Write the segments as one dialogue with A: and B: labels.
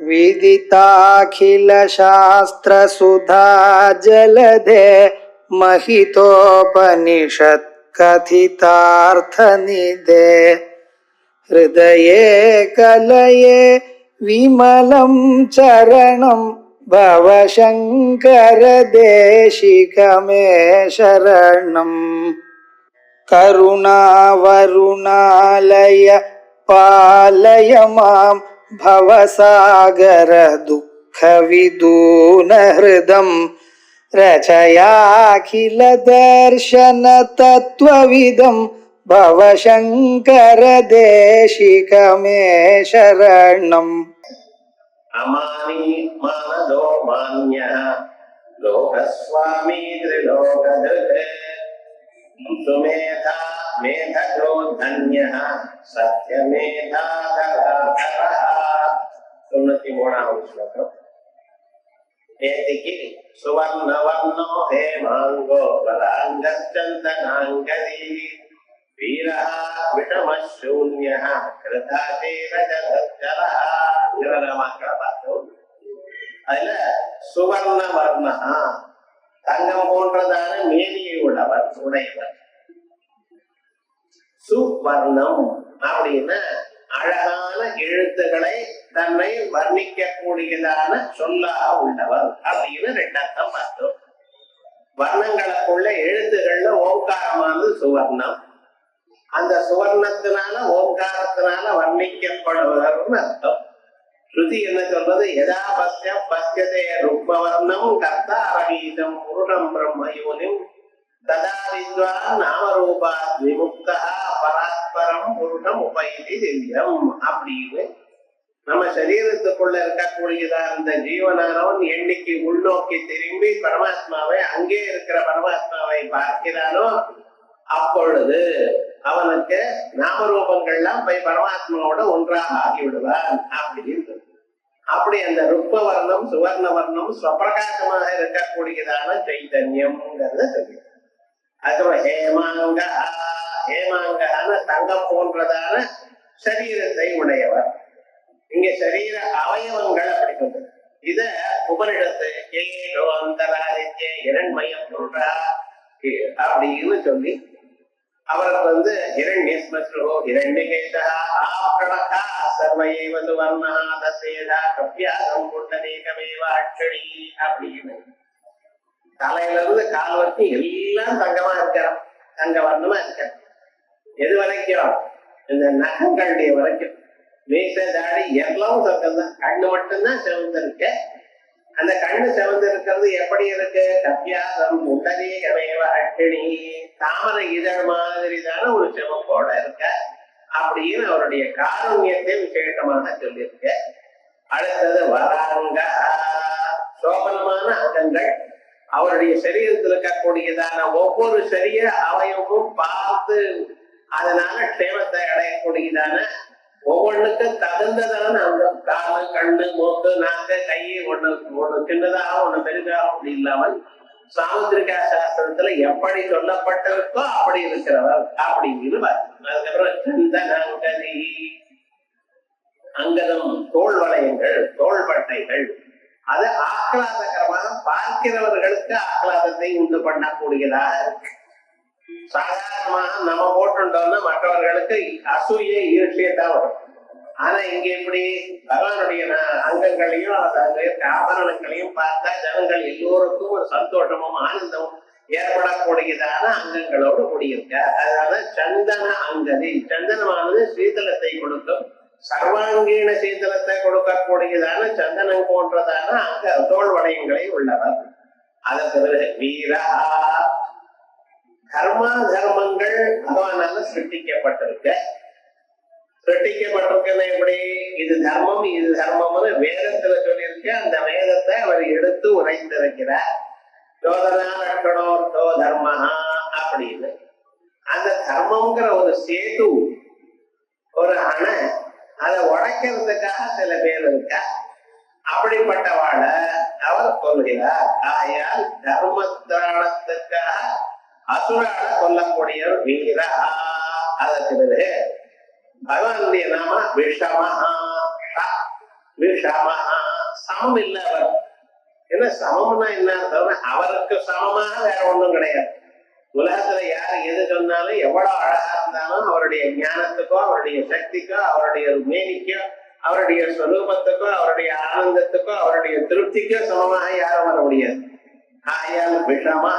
A: विदिताखिल शास्त्र सुधा जलधे महितोपनिषत् कथितार्थ निधे हृदये कलये विमलं चरणं भवशङ्कर देशिकमे शरणम् करुणावरुणालय पालय मां भवसागर दुःखविदून हृदं रचयाखिल दर्शन तत्त्वविदं भवशङ्कर देशिकमे शरणम्
B: अमानी मानदो मान्यः लोकस्वामी त्रिलोकधृत् सुमेधा मेधो धन्यः सत्यमेधाधराधरः 93வது ஸ்லோகம். ஏதிகி சுவர்ணவர்ணோ ஹேமாங்கோ வராங்கச்சந்தனாங்கதி வீரः விஷமசூன்யः கிருதாதேவஜலஜலः நிரலமாக்களை பார்த்தோம். அதுல சுவர்ணவர்ணா தங்கம் போன்றதான மேனியை உடையவர். சுவர்ணம் அப்படின்னா அழகான எழுத்துக்களை தன்னை வர்ணிக்க கூடியதான சொல்லா உள்ளவர் அப்படின்னு 2 அர்த்தம் பார்த்தோம். வர்ணங்களுக்குள்ள எழுத்துக்கள்ல ஓங்காரமானது சுவர்ணம். அந்த சுவர்ணத்தினால ஓங்காரத்தினால வர்ணிக்கப்படுவதற்கு அர்த்தம். ஸ்ருதி என்ன சொல்றது? யதா பஸ்யம் பஸ்யதே ருக்மவர்ணம் கர்த்தா அரகீதம் புருஷம் பிரம்மயோனிம் ததா வித்வான் நாமரூபாத் விமுக்தா பராஸ்பரம் புருஷம் உபைதி திவ்யம் அப்படின்னு நம்ம சரீரத்துக்குள்ள இருக்கக்கூடியதா அந்த ஜீவனானவன் எண்ணிக்கை உள்நோக்கி திரும்பி பரமாத்மாவை அங்கே இருக்கிற பரமாத்மாவை பார்க்கிறானோ அப்பொழுது அவனுக்கு நாமரூபங்கள்லாம் போய் பரமாத்மாவோட ஒன்றாக ஆகிவிடுவான் அப்படின்னு. அப்படி அந்த ருக்மவர்ணம் சுவர்ணவர்ணம் ஸ்வப்பிரகாசமாக இருக்கக்கூடியதான சைதன்யம்ங்கிறத சொல்லி அதுக்கப்புறம் ஹேமாங்கான தங்கம் போன்றதான சரீரத்தை உடையவர். இங்க சரீர அவயவங்கள் அப்படி சொல்றது. இத உபனிடத்து ஏகோ அந்தராதித்ய இரண்மயம் சொல்றா அப்படின்னு சொல்லி அவருக்கு ஹிரண்யஸ்மஸ்ருஹோ ஹிரண்யகேசா ஆப்ரணகா சர்வயேவ சுவர்ணா தசேதா கப்யாசம் புண்டரீகமேவ அட்சணி அப்படின்னு தலையில இருந்து கால் வரைக்கும் எல்லாம் தங்கமா இருக்கிறான், தங்க வர்ணமா இருக்கான். எது வரைக்கும்? இந்த நகங்களுடைய வரைக்கும் மீச தாடி எல்லாம் தங்கம் தான். கண்ணு மட்டும்தான் செவந்து இருக்க. அந்த கண்ணு செவந்து இருக்கிறது எப்படி இருக்கு? கப்யாசம் புண்டரீகமேவ அட்சணி தாமரை இதழ் மாதிரிதான ஒரு செவப்போட இருக்க அப்படின்னு அவருடைய காருண்யத்தை விசேஷமாக சொல்லியிருக்க. அடுத்தது வராங்க சோபனமான அங்கங்கள். அவருடைய சரீரத்தில் இருக்கக்கூடியதான ஒவ்வொரு சரீர அவயமும் பார்த்து அதனால க்ஷேமத்தை அடையக்கூடியதான ஒவ்வொன்றுக்கும் தகுந்ததான அந்த காலு கண்ணு மூக்கு நாக்கு கை ஒண்ணு சின்னதாக ஒண்ணு பெரிதாக அப்படி இல்லாமல் சாமுத்திரிகா சாஸ்திரத்துல எப்படி சொல்லப்பட்டிருக்கோ அப்படி இருக்கிறவர் அப்படின்னு. அதுக்கப்புறம் சந்தனாங்கதி அங்கதம் தோல் வளையங்கள் தோள்பட்டைகள் அது ஆஹ்லாதகரமாக பார்க்கிறவர்களுக்கு ஆஹ்லாதத்தை உண்டு பண்ணக்கூடியதாக இருக்கு. சாதாரணமாக நம்ம போட்டுட்டோம்னா மற்றவர்களுக்கு அசூயை ஈர்ச்சியத்தான் வரும். ஆனா இங்க இப்படி பகவானுடைய அங்கங்களையும் ஆபரணங்களையும் பார்த்தா ஜனங்கள் எல்லோருக்கும் ஒரு சந்தோஷமும் ஆனந்தமும் ஏற்படக்கூடியதான அங்கங்களோடு கூடியிருக்க. அதனால சந்தன அங்கதி சந்தனமானது சீதளத்தை கொடுக்கும், சர்வாங்கீன சீதளத்தை கொடுக்கக்கூடியதான சந்தனம் போன்றதான அங்க தோல் வளையங்களை உள்ளவர். அதற்கு பிறகு வீரா கர்மா தர்மங்கள் பகவானால சிருஷ்டிக்கப்பட்டிருக்க. சிருஷ்டிக்கப்பட்டிருக்குன்னு எப்படி? இது தர்மம் இது தர்மம்னு வேதத்துல சொல்லியிருக்க. அந்த வேதத்தை அவர் எடுத்து உரைத்திருக்கிறார். யோதனாரோ தர்மஹா அப்படின்னு அந்த தர்மம்ங்கிற ஒரு சேது ஒரு அணை அதை உடைக்கிறதுக்காக சில பேர் இருக்கா. அப்படிப்பட்டவாழ அவர் சொல்கிறார். ஆகையால் தர்மத்திராணத்துக்காக அசுரால கொல்லக்கூடிய வீரா. அதற்கு பகவானுடைய நாம விஷமஹா. விஷமா சமம் இல்ல அவர். என்ன சமம்னா என்ன அர்த்தம்னா அவருக்கு சமமாக வேற ஒண்ணும் கிடையாது. உலகத்துல யாரு எது சொன்னாலும் எவ்வளவு அழகா இருந்தாலும் அவருடைய ஞானத்துக்கோ அவருடைய சக்திக்கோ அவருடைய மேனிக்கோ அவருடைய ஸ்வரூபத்துக்கோ அவருடைய ஆனந்தத்துக்கோ அவருடைய திருப்திக்கோ சமமாக யாரும் வர முடியாது. ஆயால் விஷமா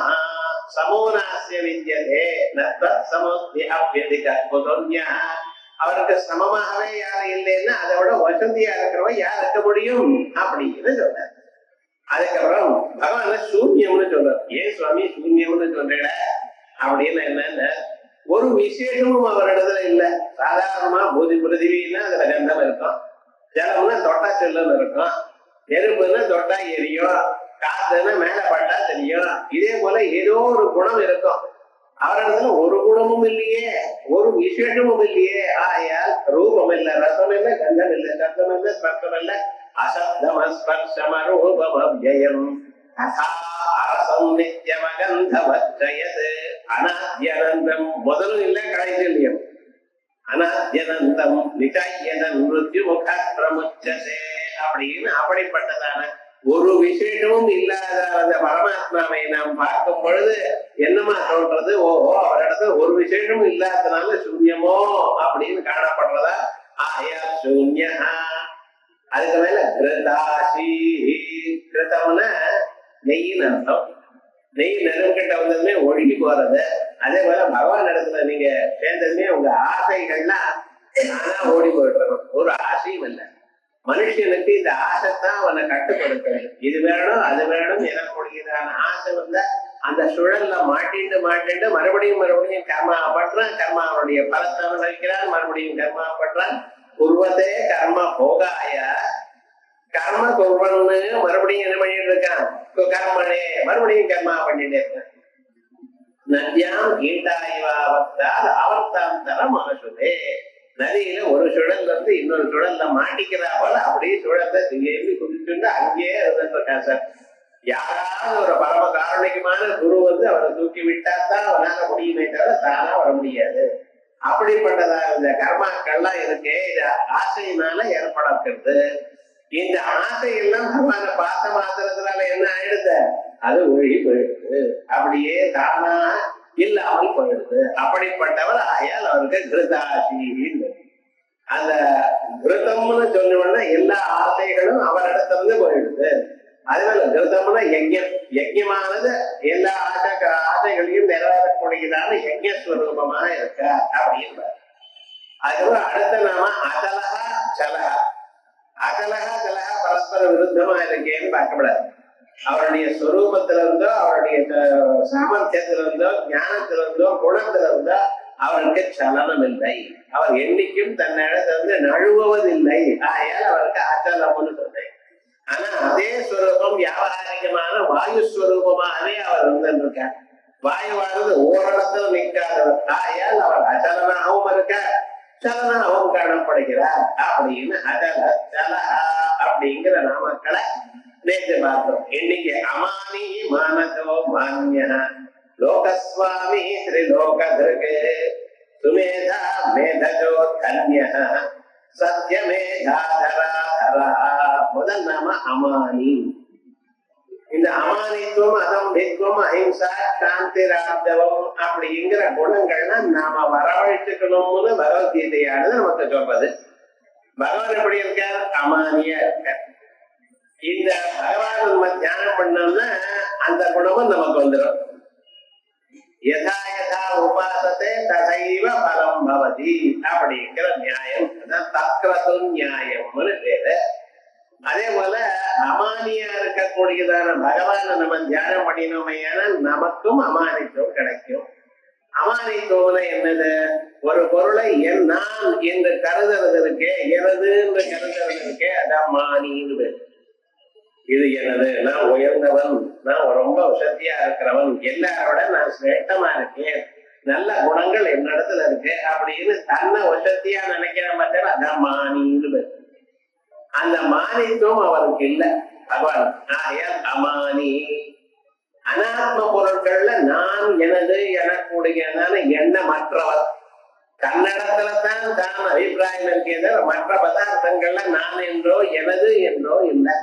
B: சமோனாசிய வித்யதே நத்தத் சமோத்யதிகத்புதோன்யா. அவருக்கு சமமாகவே யாரும் இல்லைன்னா அதை விட வசதியா இருக்கிறவன் யார் இருக்க முடியும் அப்படின்னு சொல்றார். அதுக்கப்புறம் பகவான் சூன்யம்னு சொல்றார். ஏன் சுவாமி சூன்யம்னு சொல்றேன் அப்படின்னு என்னன்னா ஒரு விசேஷமும் அவரிடத்துல இல்ல. சாதாரணமா பூதி பிருதிவின்னா அதுல கந்தம் இருக்கும், ஜலம்னா தொட்டா செல்லுன்னு இருக்கும், நெருப்புன்னா தொட்டா எரியும், காத்துன்னா மேல பட்டா தெரியும். இதே போல ஏதோ ஒரு குணம் இருக்கும். அவரிடத்துல ஒரு குணமும் இல்லையே, ஒரு விசேஷமும் இல்லையே. ஆயால் ரூபம் இல்ல, ரசம் இல்ல, கந்தம் இல்ல, சப்தம் இல்ல, ஸ்பர்ஷம் இல்ல, அசப்தமஸ்பர்ஷமரூபமவ்யயம் அரசம் நித்யமகந்தவத்ரயத் அநாத்யனந்தம். முதலும் இல்ல கடைசி இல்லையும். அநாத்யனந்தம் நிதாயதன் மிருத்யுமுக பிரமுச்சதே அப்படின்னு அப்படிப்பட்டதான ஒரு விசேஷமும் இல்லாத அந்த பரமாத்மாவை நாம் பார்க்கும் பொழுது என்னமா தோன்றது? ஓஹோ, அவரிடத்துல ஒரு விசேஷமும் இல்லாததுனால சூன்யமோ அப்படின்னு காணப்படுறதா? ஆயா சூன்யா. அதுக்கு மேல கிருதாசி. கிருதம்னா நெய்ன்னு அர்த்தம். நெய் நெருங்கிட்ட வந்ததுமே ஒழுகி போறது. அதே போல பகவான் இடத்துல நீங்க சேர்ந்ததுமே உங்க ஆசைகள்லாம் நானா ஓடி போயிடுறோம். ஒரு ஆசையும் இல்லை. மனுஷனுக்கு இந்த ஆசைத்தான் அவனை கட்டுப்படுத்துறது. இது வேணும் அது வேணும் எனக்கூடியதான ஆசை வந்த அந்த சுழல்ல மாட்டிண்டு மறுபடியும் கர்மா பண்றான். கர்மாவுடைய பலத்தை அனுபவிக்கிறான், மறுபடியும் கர்மா பண்றான். குருவதே கர்ம போகாய கர்ம குருவன்னு மறுபடியும் என்ன பண்ணிட்டு இருக்கான்? கர்மனே மறுபடியும் கர்மா பண்ணிட்டே இருக்கான். நதியாம் கீட்டாய்வாவத்தால் அவர்த்தாந்தரம் மனசுதே. நதியில ஒரு சுழல் வந்து இன்னொரு சுழல்ல மாட்டிக்கிறா போல அப்படியே சுழல்ல ஏறி குதிச்சுட்டு அங்கேயே இருந்துருக்கா சார். யாராவது ஒரு பரம காரணிகமான குரு வந்து அவரை தூக்கி விட்டாதான் அவனால முடியுமே தவிர தானா வர முடியாது. அப்படிப்பட்டதா இந்த கர்மாக்கள்லாம் இருக்கு. இது ஆசையினால ஏற்படுத்துறது. இந்த ஆசையெல்லாம் பகவான பார்த்த மாத்திரத்தினால என்ன ஆயிடுது? அது ஒழுகி போயிடுது, அப்படியே தானா இல்லாமல் போயிடுது. அப்படிப்பட்டவர் ஆயால் அவருக்கு கிருதாசி. அந்த கிருதம்னு சொன்னோம்னா எல்லா ஆசைகளும் அவரிடத்திலிருந்து போயிடுது. அதுவேல கிருதம்னா யஜ்யம். யஜ்யமானது எல்லா ஆசைகளையும் நிறைவேறக்கூடியதான யஜ்யஸ்வரூபமா இருக்க அப்படின்னு. அதுக்கப்புறம் அடுத்த நாம அகலகா சலகா. அகலகா சலகா பரஸ்பர விருத்தமா இருக்கேன்னு பார்க்கப்படாது. அவருடைய ஸ்வரூபத்துல இருந்தோ அவருடைய சாமர்த்தியத்துல இருந்தோ ஞானத்துல இருந்தோ குணத்துல இருந்தோ அவருக்கு சலனம் இல்லை. அவர் என்னைக்கும் தன்னிடத்திலிருந்து நழுவுவதில்லை. ஆயால் அவருக்கு அச்சலம்னு சொன்னேன். ஆனா அதே ஸ்வரூபம் வியாபாரிகமான வாயு ஸ்வரூபமாகவே அவர் இருந்திருக்கார். வாயுவானது ஓரிடத்துல நிற்காதவர். ஆயால் அவர் அச்சலனாகவும் இருக்கார், சலனாகவும் காணப்படுகிறார். அப்படின்னு அகல சலஹா அப்படிங்கிற நாமக்களை நேற்று பார்த்தோம். இன்னைக்கு அமானி மானதோ மான்ய லோகஸ்வாமி திரிலோகதிருகே சுமேதா மேதஜோ கன்ய சத்யமேதாதராதரா. முதல் நாம அமானி. இந்த அமானித்துவம் அதம்பித்துவம் அஹிம்சா சாந்தி ராஜவம் அப்படிங்கிற குணங்கள்னா நாம வரவழைச்சுக்கணும்னு பகவத்கீதையானது நமக்கு சொல்றது. பகவான் எப்படி இருக்கார்? அமானியா இருக்கார். இந்த பகவான் நம்ம தியானம் பண்ணோம்னா அந்த குணமும் நமக்கு வந்துடும். யதா யதா உபாசத்தை ததைவ பலம் பவதி அப்படிங்கிற நியாயம். தக்ரது நியாயம்னு பேரு. அதே போல அமானியா இருக்கக்கூடியதான பகவான நம்ம தியானம் பண்ணினோமையான நமக்கும் அமானித்துவம் கிடைக்கும். அமானித்துவம்னா என்னது? ஒரு பொருளை நான் என்று கருதுறது இருக்கே, எனது என்று கருதுறது இருக்கே, அதான் மானின்னு பேரு. இது எனது, நான் உயர்ந்தவன், நான் ரொம்ப வசதியா இருக்கிறவன், எல்லாரோட நான் சிரேஷ்டமா இருக்கேன், நல்ல குணங்கள் என்னிடத்துல இருக்கு அப்படின்னு தன்னை வசதியா நினைக்கிற மாதிரி அதான் மானின்னு பேரு. அந்த மானித்துவம் அவருக்கு இல்ல பகவான். ஆயால் அமானி. அனாத்ம பொருட்கள்ல நான் எனது எனக்குடையதான எண்ணமற்றவர். தன்னிடத்துலதான் தான் அபிப்பிராயம் இருக்கே, மற்ற பதார்த்தங்கள்ல நான் என்றோ எனது என்றோ இல்லை.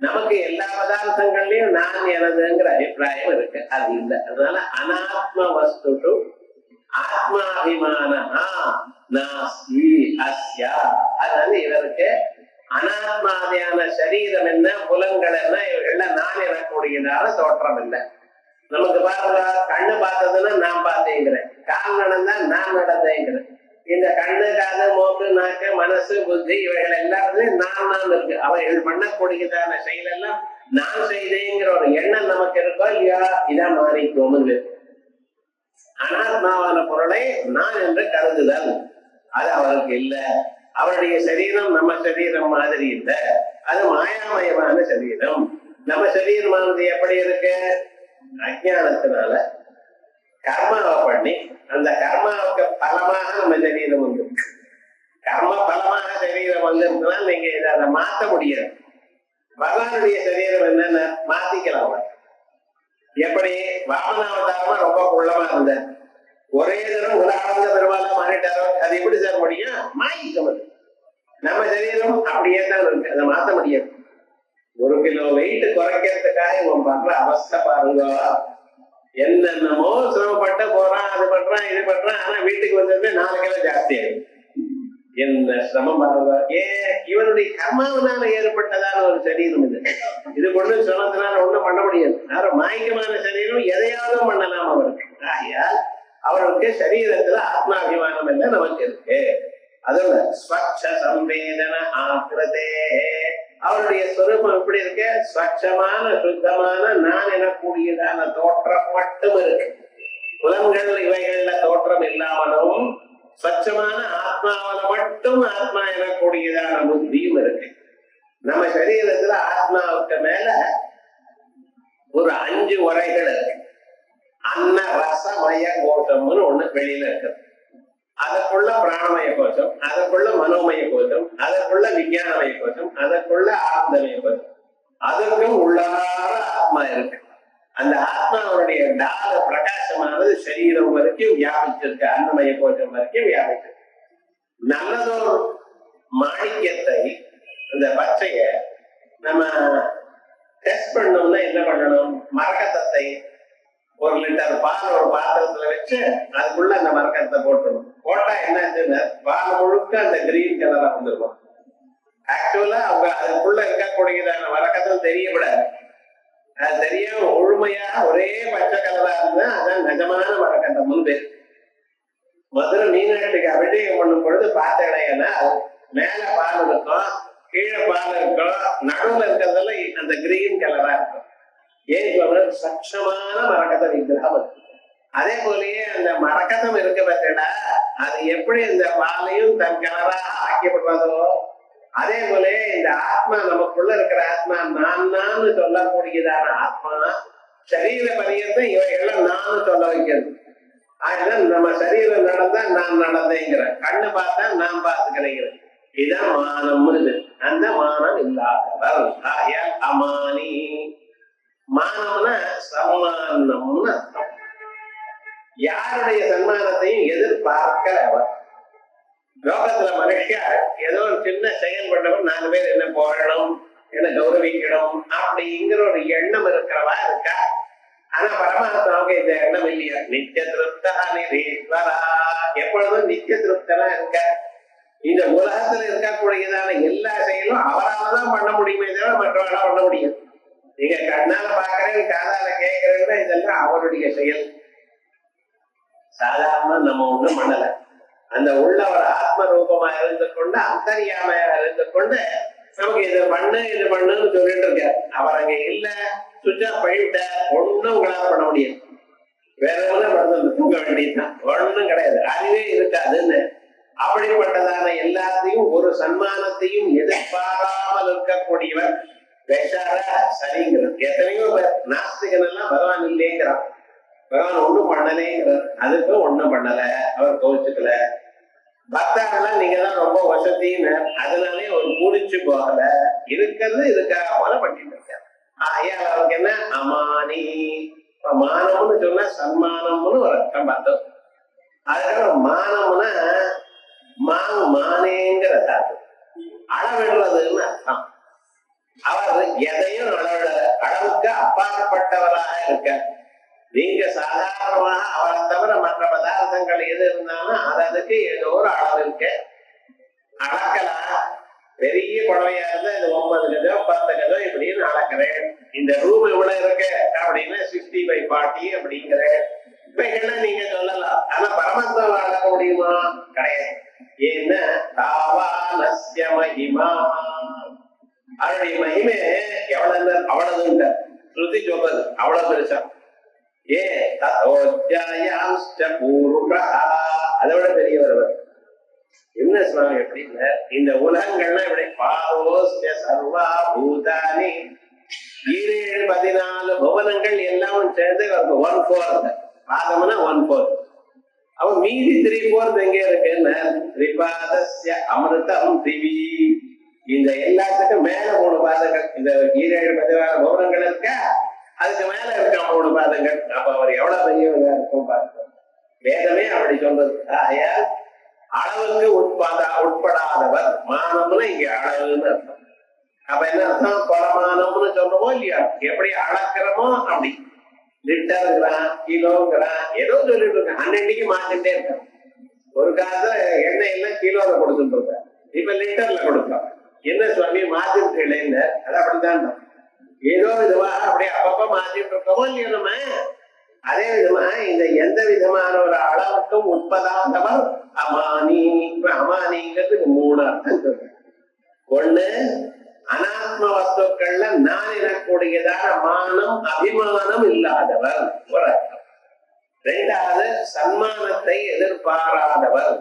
B: நமக்கு எல்லா பதார்த்தங்கள்லயும் நான் எனதுங்கிற அபிப்பிராயம் இருக்கு, அது இல்லை. அதனால அனாத்ம வஸ்து ஆத்மாபிமான நாஸ்தி அஸ்யா. அதனால இவருக்கு அனாத்மாதியான சரீரம் என்ன, புலன்கள் என்ன, இவர்கள்லாம் நான் எனக்கூடியதான தோற்றம் இல்லை. நமக்கு பாருங்க, கண்ணு பார்த்ததுன்னா நான் பார்த்தேங்கிறேன், கால் நடந்தா நான் நடந்தேங்கிறேன். இந்த கண்ணு, காது, மூக்கு, நாக்கு, மனசு, புத்தி இவைகள் எல்லாத்துலயும் நான் இருக்கு. அவைகள் பண்ணக்கூடியதான செயலெல்லாம் நான் செய்தேங்கிற ஒரு எண்ணம் நமக்கு இருக்கோ இல்லையா, இதான் மாறிக்கும். அனாத்மாவான பொருளை நான் என்று கருதுதல் அது அவருக்கு இல்லை. அவருடைய சரீரம் நம்ம சரீரம் மாதிரி இல்லை, அது மாயாமயமான சரீரம். நம்ம சரீரமானது எப்படி இருக்கு? அஜானத்தினால கர்மாவை பண்ணி அந்த கர்மாவுக்கு பலமாக நம்ம சரீரம் வந்து, கர்ம பலமாக சரீரம் வந்திருக்குன்னா நீங்க இதை அதை மாற்ற முடியாது. பகவானுடைய சரீரம் என்னென்ன மாத்திக்கலாம். எப்படி வாமனாவதாரமா ரொம்ப குள்ளமா இருந்த ஒரே தரம் உலகார்ந்த பெருமாளா மாறிட்டாரோ, அது எப்படி சார் முடியும்? மாயிக்கணும். நம்ம சரீரம் அப்படியே தான் இருக்கு, அதை மாத்த முடியாது. 1 கிலோ வெயிட் குறைக்கிறதுக்காக இவன் பண்ற அவஸ்தை பாருங்க. என்னென்னமோ சிரமப்பட்டு போறான், அது பண்றான், இது பண்றான். ஆனா வீட்டுக்கு வந்தது 4 கிலோ ஜாஸ்தி ஆயிடும். என்ன சிரமம் பாருங்க. இவனுடைய கர்மாவனால ஏற்பட்டதான ஒரு சரீரம் இது. இது கொண்டு சிரமத்தினால ஒண்ணும் பண்ண முடியாது. மாயமான சரீரம் எதையாவது பண்ணலாம் அவருக்கு. ஆகையால் அவருக்கு சரீரத்துல ஆத்மாபிமானம் என்ன நமக்கு இருக்கு. அதோட ஸ்வச்ச சம்பேதன ஆக்கிரதே, அவருடைய ஸ்வரூபம் எப்படி இருக்கு? ஸ்வச்சமான சுத்தமான நான் எனக்கூடியதான தோற்றம் மட்டும் இருக்கு. புலன்கள் இவைகள்ல தோற்றம் இல்லாமலும் ஸ்வச்சமான ஆத்மாவில மட்டும் ஆத்மா எனக்கூடியதான புத்தியும் இருக்கு. நம்ம சரீரத்துல ஆத்மாவுக்கு மேல ஒரு 5 உரைகள் இருக்கு. அன்ன ரசமய கோஷம்னு ஒண்ணு வெளியில இருக்கு. அதற்குள்ள பிராணமய கோஷம், அதற்குள்ள மனோமய கோஷம், அதற்குள்ள விஞ்ஞானமய கோஷம், அதற்குள்ள ஆனந்தமய கோஷம். அதற்கும் உள்ளார ஆத்மா இருக்கு. அந்த ஆத்மாவுடைய டால பிரகாசமானது சரீரம் வரைக்கும் வியாபிச்சிருக்கு, அன்னமய கோஷம் வரைக்கும் வியாபிச்சிருக்கு. நல்லதொரு மாணிக்கத்தை, இந்த பச்சைய நம்ம டெஸ்ட் பண்ணோம்னா என்ன பண்ணணும்? மரக்கத்தத்தை 1 லிட்டர் பால் ஒரு பாத்திரத்துல வச்சு அதுக்குள்ள அந்த மரக்கத்தை போட்டுணும். போட்டா என்னாச்சுன்னா பால் முழுக்க அந்த கிரீன் கலரா வந்துருக்கும். ஆக்சுவலா அவங்க அதுக்குள்ள இருக்கக்கூடியதான மரக்கத்தம் தெரியக்கூடாது. அது தெரியாம முழுமையா ஒரே பச்சை கலரா இருந்தா அதான் நிஜமான மரக்கத்தம்னு பேர். மதுரை மீனாட்சிக்கு அபிஷேகம் பண்ணும் பொழுது பார்த்தேன்னா மேல பால் இருக்கும், கீழே பால் இருக்கும், நடுவுல இருக்கிறதெல்லாம் அந்த கிரீன் கலரா இருக்கும். ஏன் சட்சமான மரக்கத விக்கிரகம் இருக்கு. அதே போலயே அந்த மரக்கதம் இருக்க பார்த்தா அது எப்படி இந்த பாலையும் தன் கலராக ஆக்கப்படுறதோ அதே போல இந்த ஆத்மா, நமக்குள்ள இருக்கிற ஆத்மா நான் சொல்லக்கூடியதான ஆத்மா சரீர பரியந்தம் இவைகள்லாம் நான் சொல்ல வைக்கிறது. அதுதான் நம்ம சரீரம் நடந்தா நான் நடந்தேங்கிற, கண்ணு பார்த்தா நான் பார்த்துக்கிறேன். இதுதான் மானம்னு. அந்த மானம் இல்லாதவர் அமானி. மானம்னா சம்மானம்னு அர்த்தம். யாருடைய சன்மானத்தையும் எதிர்பார்க்கல அவர். லோகத்துல மனுஷன் ஏதோ ஒரு சின்ன செயல் பண்ணவன் 4 பேர் என்ன போகணும், என்ன கௌரவிக்கணும் அப்படிங்கிற ஒரு எண்ணம் இருக்கிறவா இருக்கா. ஆனா பரமாத்மாவுக்கு இந்த எண்ணம் இல்லையா. நித்திய திருப்தா நிரீஸ்வரா, எப்பொழுதும் நித்திய திருப்தனா இருக்க. இந்த உலகத்துல இருக்கக்கூடியதான எல்லா செயலும் அவரால் தான் பண்ண முடியுமே தவிர மற்றவர்களா பண்ண முடியும். நீங்க கண்ணால பாக்குறேன், காதால கேட்கிறேன்னா இதெல்லாம் அவருடைய செயல். சாதாரண நம்ம ஒண்ணும் பண்ணல. அந்த உள்ள ஒரு ஆத்ம ரூபமா இருந்து கொண்டு அந்தரியாமையா இருந்து கொண்டு நமக்கு இது பண்ணுன்னு சொல்லிட்டு இருக்காரு. அவர் அங்க இல்ல, சுவிட்ச் ஆஃப் பண்ணிவிட்ட, ஒண்ணும் உங்களால பண்ண முடியாது. வேற ஒண்ணு தூங்க வேண்டியதுதான், ஒண்ணும் கிடையாது, அறிவே இருக்காதுன்னு. அப்படிப்பட்டதான எல்லாத்தையும் ஒரு சன்மானத்தையும் எதிர்பாராமல் இருக்கக்கூடியவர் வேஷார சரிங்கிறார். எத்தனையோ பேர் நாஸ்திகன் எல்லாம் பகவான் இல்லைங்கிறான், பகவான் ஒண்ணும் பண்ணலேங்கிறார். அதுக்கும் ஒண்ணும் பண்ணல, அவர் கோவிச்சுக்கல. பக்தாக்கெல்லாம் நீங்க தான் ரொம்ப வசதின்னு அதனாலே ஒரு பூரிச்சு போகல, இருக்கிறது இதுக்காக போல பண்ணிட்டு இருக்காரு. ஐயா அவருக்கு என்ன அமானி. மானம்னு சொன்னா சன்மானம்னு ஒரு அர்த்தம் பார்த்தோம். அதுக்கப்புறம் மானம்னா மானேங்கிற தாத்து அளவிடுறதுன்னு அர்த்தம். அவர் எதையும் அளவுக்கு அப்பாற்பட்டவராக இருக்க. நீங்க சாதாரணமாக அவரை தவிர மற்ற பதார்த்தங்கள் எது இருந்தாலும் அதுக்கு ஏதோ ஒரு அளவு இருக்கு, அளக்கலாம். பெரிய புடவையா இருந்தா இது 9 கஜம் 10 கஜம் இப்படின்னு அளக்கிறேன். இந்த ரூம் இவ்வளவு இருக்கு அப்படின்னா 60/40 அப்படிங்கிறேன். இப்பெல்லாம் நீங்க சொல்லலாம். ஆனா பரமத்தான் அளக்க முடியுமா? கிடையாது. ஏன்னா தாவானஸ்ய மகிமா, அவருடைய மகிமை எவ்வளவு அவ்வளவுங்க ஸ்ருதி சொல்றது அவ்வளவு பெருசா. அதை விட பெரியவர் என்ன சுவாமி எப்படின்னா, இந்த உலகங்கள்லாம் இப்படி பாரோஸ்ய சர்வா பூதானி 14 புவனங்கள் எல்லாம் சேர்ந்து 1/4. பாதம்னா 1/4. அவன் மீதி 3/4 எங்க இருக்குன்னு திரிபாதஸ்ய அமிர்தம் திவி. இந்த எல்லாத்துக்கும் மேல 3 பாதங்கள். இந்த 17 புவனங்கள் இருக்கா, அதுக்கு மேல இருக்க 3 பாதங்கள். அப்ப அவர் எவ்வளவு பெரியவங்க இருக்கும் பார்ப்போம். வேதமே அப்படி சொல்றது. ஆயால் அளவுக்கு உட்படாதவர். மானம்னு இங்க அளவுன்னு அர்த்தம். அப்ப என்ன அர்த்தம்? பரமானம்னு சொல்றோமோ இல்லையா, எப்படி அளக்கிறோமோ அப்படி. லிட்டருங்கிறான், கிலோங்கிறான், ஏதோ சொல்லிட்டு இருக்கான். அன்னைக்கு மாத்திட்டே இருக்கான். ஒரு காலத்துல எண்ணெய் எல்லாம் கிலோல கொடுத்துட்டு இருக்கான், இப்ப லிட்டர்ல கொடுப்பான். என்ன சுவாமி மாத்திட்டு இல்லைன்னு? அது அப்படித்தான். ஏதோ விதமா அப்படியே அப்பப்ப மாத்திட்டு இருக்கோமோ இல்லையோ நம்ம. அதே விதமா இந்த எந்த விதமான ஒரு அளவுக்கும் உட்படாதவர் அமானி. அமானிங்கிறதுக்கு 3 அர்த்தம் சொல்றேன். ஒண்ணு, அனாத்ம வஸ்துக்கள்ல நான் எனக்கூடியதான மானம் அபிமானம் இல்லாதவர் ஒரு அர்த்தம். 2வது, சன்மானத்தை எதிர்பாராதவர்.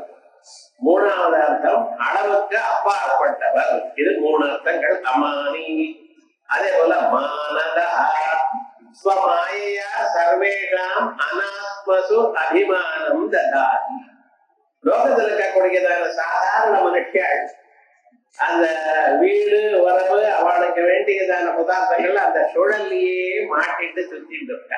B: 3வது அர்த்தம், அளவுக்கு அப்பாற்பட்டவர். இது 3 அர்த்தங்கள் அமானி. அதே போல மானதா ஸ்வமாயையா சர்வேஷாம் அனாத்மசு அபிமானம் ததாதி. லோகத்தில் இருக்கக்கூடியதான சாதாரண மனுஷியாள் அந்த வீடு உறவு அவளுக்கு வேண்டியதான பதார்த்தங்கள் அந்த சுழல்லையே மாட்டிட்டு சுத்திட்டு இருக்க.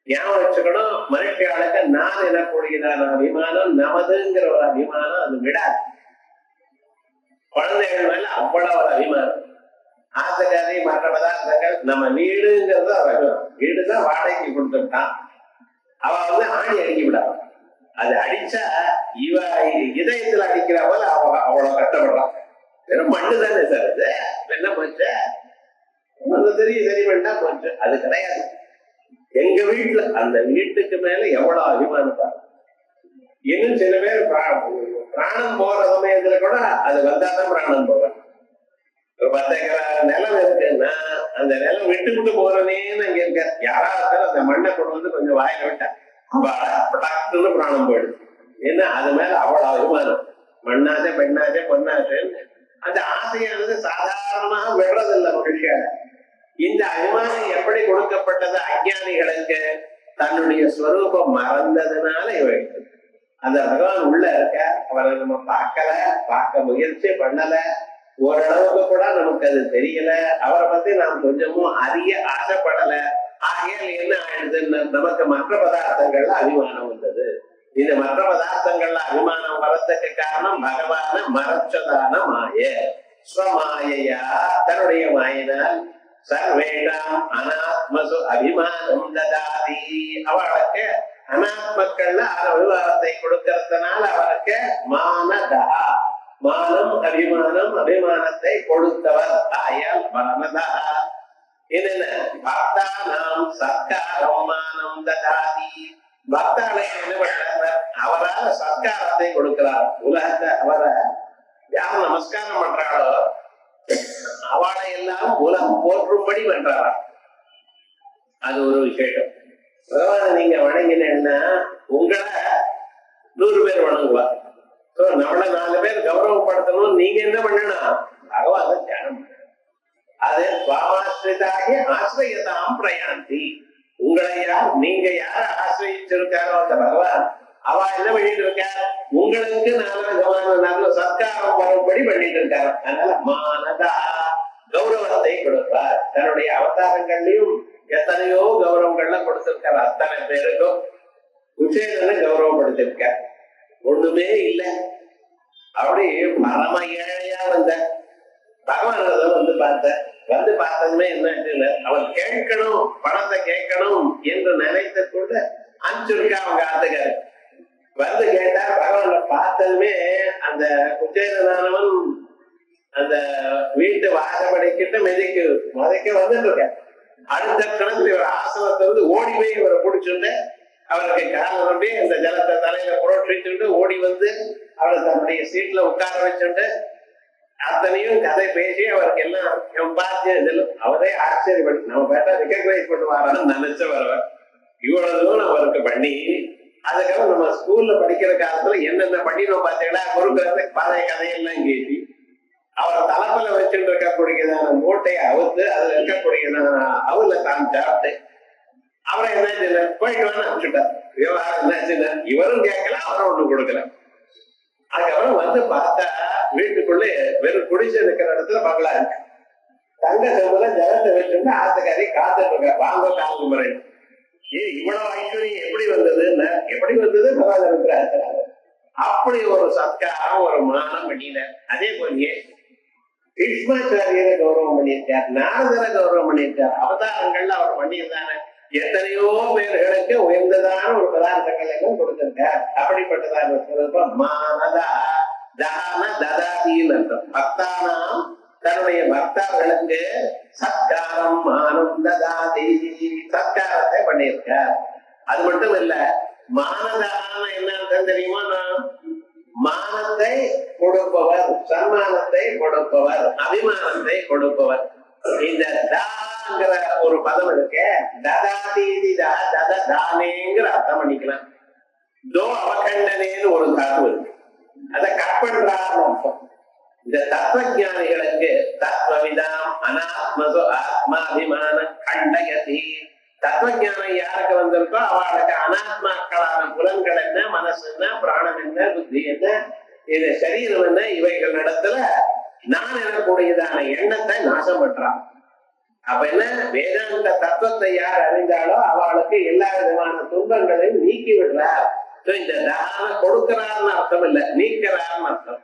B: ஞாபகம் வச்சுக்கணும், மனுஷியாளுக்கு நான் எனக்கூடியதான அபிமானம், நமதுங்கிற ஒரு அபிமானம் அது விடாது. குழந்தைகள் மேல அவ்வளவு ஒரு அபிமானம். ஆசைக்காரி மற்ற பதார்த்தங்கள் நம்ம வீடுங்கிறது அபிமானம். வீடுதான் வாடகைக்கு கொடுத்துட்டான். அவ ஆணி அடிக்க விடாது. அது அடிச்சா இவ இதயத்துல அடிக்கிற போல அவ்வளவு கஷ்டப்படுறான். வெறும் மண்ணு தானே சார் இது, என்ன போச்சு தெரியும், சரி பண்ணா போச்சு. அது கிடையாது. எங்க வீட்டுல அந்த வீட்டுக்கு மேல எவ்வளவு அபிமானம் தான். இன்னும் சில பேர் பிராணம் போற சமயத்துல கூட அது வந்தாதான் பிராணம் போவேன். ஒரு 10 ஏக்கரா நிலம் இருக்குன்னா அந்த நிலம் விட்டு விட்டு போறனேன்னு அங்க இருக்க. யாராவது அந்த மண்ணை கொண்டு வந்து கொஞ்சம் வாயில விட்டா பட்டாக்குன்னு பிராணம் போயிடுது. ஏன்னா அது மேல அவ்வளவு அபிமானம். மண்ணாசை, பெண்ணாசை, பொன்னாசைன்னு அந்த ஆசையானது சாதாரணமாக விடுறதில்லை மகிழ்ச்சியாக. இந்த அபிமானம் எப்படி கொடுக்கப்பட்டது? அஞ்ஞானிகளுக்கு தன்னுடைய ஸ்வரூபம் மறந்ததுனால இவை. அந்த பகவான் உள்ள இருக்க, அவரை நம்ம பார்க்கல, பார்க்க முயற்சி பண்ணல, ஓரளவுக்கு கூட நமக்கு அது தெரியல, அவரை பத்தி நாம் கொஞ்சமும் அறிய ஆசைப்படல. ஆகையால் என்ன ஆயிடுதுன்னு நமக்கு மற்ற பதார்த்தங்கள்ல அபிமானம் வந்தது. இந்த மற்ற பதார்த்தங்கள்ல அபிமானம் வரதுக்கு காரணம் பகவான மறைச்சதான மாய. ஸ்வமாயையா தன்னுடைய மாயினால் சர்வேஷாம் அனாத்மசு அபிமானம் ததாதி. அவளுக்கு அனாத்மக்கள்ல அபிமானத்தை கொடுக்கறதுனால அவருக்கு மானதா, மானம் அபிமானம், அபிமானத்தை கொடுத்தவர். ஆயால் மானதா. என்னென்ன பக்தானாம் சத்காரம் மானம் ததாதி. பக்தாளை என்ன பண்றாங்க? அவரால் சத்காரத்தை கொடுக்கிறார். உலகத்தை அவரை யார் நமஸ்காரம் பண்றாளோ அவளை எல்லாம் உலகம் போற்றும்படி பண்றாரா. அது ஒரு விசேஷம். பகவான நீங்க வணங்கினா உங்களை 100 பேர் வணங்குவார். நம்மளை 4 பேர் கௌரவப்படுத்தணும். நீங்க என்ன பண்ணணும்? பகவான தியானம் பண்ணணும். அது சுவாமாஸ்ரிதாகி ஆசிரியதாம் பிரயாந்தி. உங்களை யார், நீங்க யார ஆசிரியிருக்காரோ அந்த பகவான் அவ என்ன பண்ணிட்டு இருக்காரு? உங்களுக்கு நல்ல சத்காரம் வரும்படி பண்ணிட்டு இருக்காரு. அதனால மானதா கௌரவத்தை கொடுப்பார். தன்னுடைய அவதாரங்கள்லயும் எத்தனையோ கௌரவங்கள்லாம் கொடுத்திருக்காரு அத்தனை பேருக்கும். குச்சேலனை கௌரவப்படுத்திருக்க. ஒண்ணுமே இல்லை, அப்படி பரம ஏழையா வந்த பகவானதான் வந்து பார்த்ததுமே என்ன, அவன் கேட்கணும், பணத்தை கேட்கணும் என்று நினைத்த கூட அனுப்பிச்சுருக்கா அவங்க ஆத்துக்காரு. வந்து கேட்டா பகவான பார்த்ததுமே அந்த குச்சேலனானவன் அந்த வீட்டு வாசப்படிக்கிட்ட மதைக்க வந்துட்டு இருக்க. அடுத்த கணத்துல இவர் ஆசனத்தை வந்து ஓடி போய் இவரை பிடிச்சுட்டு அவருக்கு கால நம்பி அந்த ஜலத்தை தலையில புரோட்டிச்சுட்டு ஓடி வந்து அவரை தன்னுடைய சீட்ல உட்கார வச்சுட்டு அத்தனையும் கதை பேசி அவருக்கு எல்லாம் பார்த்து அவரே ஆச்சரியப்பட்டு நம்ம பேட்டா ரெக்கக்னைஸ் பண்ணுவாரான்னு நினைச்ச வரவர் இவ்வளவு தூரம் அவருக்கு பண்ணி, அதுக்கப்புறம் நம்ம ஸ்கூல்ல படிக்கிற காலத்துல என்னென்ன பண்ணினோம் பார்த்தீங்கன்னா குறுக்கிறதுக்கு பழைய கதையெல்லாம் கேட்டி அவர் தலைப்புல வச்சுட்டு இருக்கக்கூடியதான மூட்டையை அவுத்து அதுல இருக்கக்கூடியதான அவல தான் சாப்பிட்டு அப்புறம் என்ன போயிட்டு வேணா அனுப்பிச்சுட்டார். விவகாரம் என்ன, இவரும் கேட்கல அவரும் ஒண்ணு கொடுக்கல. அதுக்கப்புறம் வந்து பார்த்தா வீட்டுக்குள்ள வெறும் குடிசை இருக்கிற இடத்துல பங்களா இருக்கு. தங்க செம்புல ஜலத்தை வச்சுட்டு ஆத்துக்காரி காத்துட்டு இருக்க, வாங்க காலு முறை. இவ்வளவு ஐஸ்வர்யம் எப்படி வந்ததுன்னு, எப்படி வந்தது பகவான் இருக்கிறார். அப்படி ஒரு சத்காரம் ஒரு மானம் பண்ணின. அதே போலயே பீஷ்மாச்சாரியரை கௌரவம் பண்ணியிருக்கார், நாரதரை கௌரவம் பண்ணியிருக்கார். அவதாரங்கள்ல அவர் பண்ணியிருந்தானே எத்தனையோ பேர்களுக்கு உயர்ந்ததான ஒரு பதார்த்தங்களை கொடுத்திருக்கார். அப்படிப்பட்டதான சொல்றப்ப மானதா தான ததாதின்னு அர்த்தம். பக்தானாம் தன்னுடைய பக்தர்களுக்கு சத்காரம் மானம் ததாதி, சத்காரத்தை பண்ணியிருக்கார். அது மட்டும் இல்ல, மானதான என்ன அர்த்தம் தெரியுமா? மானத்தை கொடுப்பவர், சன்மானத்தை கொடுப்பவர், அபிமானத்தை கொடுப்பவர். இந்த தாங்கிற ஒரு பதம் இருக்கு, ததாதீதிதா ததானேங்கிற அர்த்தம் பண்ணிக்கலாம். தோ அவகண்டனேன்னு ஒரு தாத்து இருக்கு, அதை கட் பண்றாருன்னு அர்த்தம். இந்த தத்துவஞானிகளுக்கு தத்துவவிதாம் அனாத்மசோ ஆத்மாபிமான கண்டயதி. தத்துவஞானம் யாருக்கு வந்திருக்கோ அவளுக்கு அனாத்மாக்களான புலன்கள் என்ன, மனசு என்ன, பிராணம் என்ன, புத்தி என்ன, இது சரீரம் என்ன, இவைகள் இடத்துல நான் எனக்கூடியதான எண்ணத்தை நாசம் பண்றான். அப்ப என்ன, வேதாந்த தத்துவத்தை யார் அறிந்தாலோ அவளுக்கு எல்லா விதமான துன்பங்களையும் நீக்கி விடுறார். இந்த தான கொடுக்கிறார்னு அர்த்தம் இல்ல, நீக்கிறார்னு அர்த்தம்.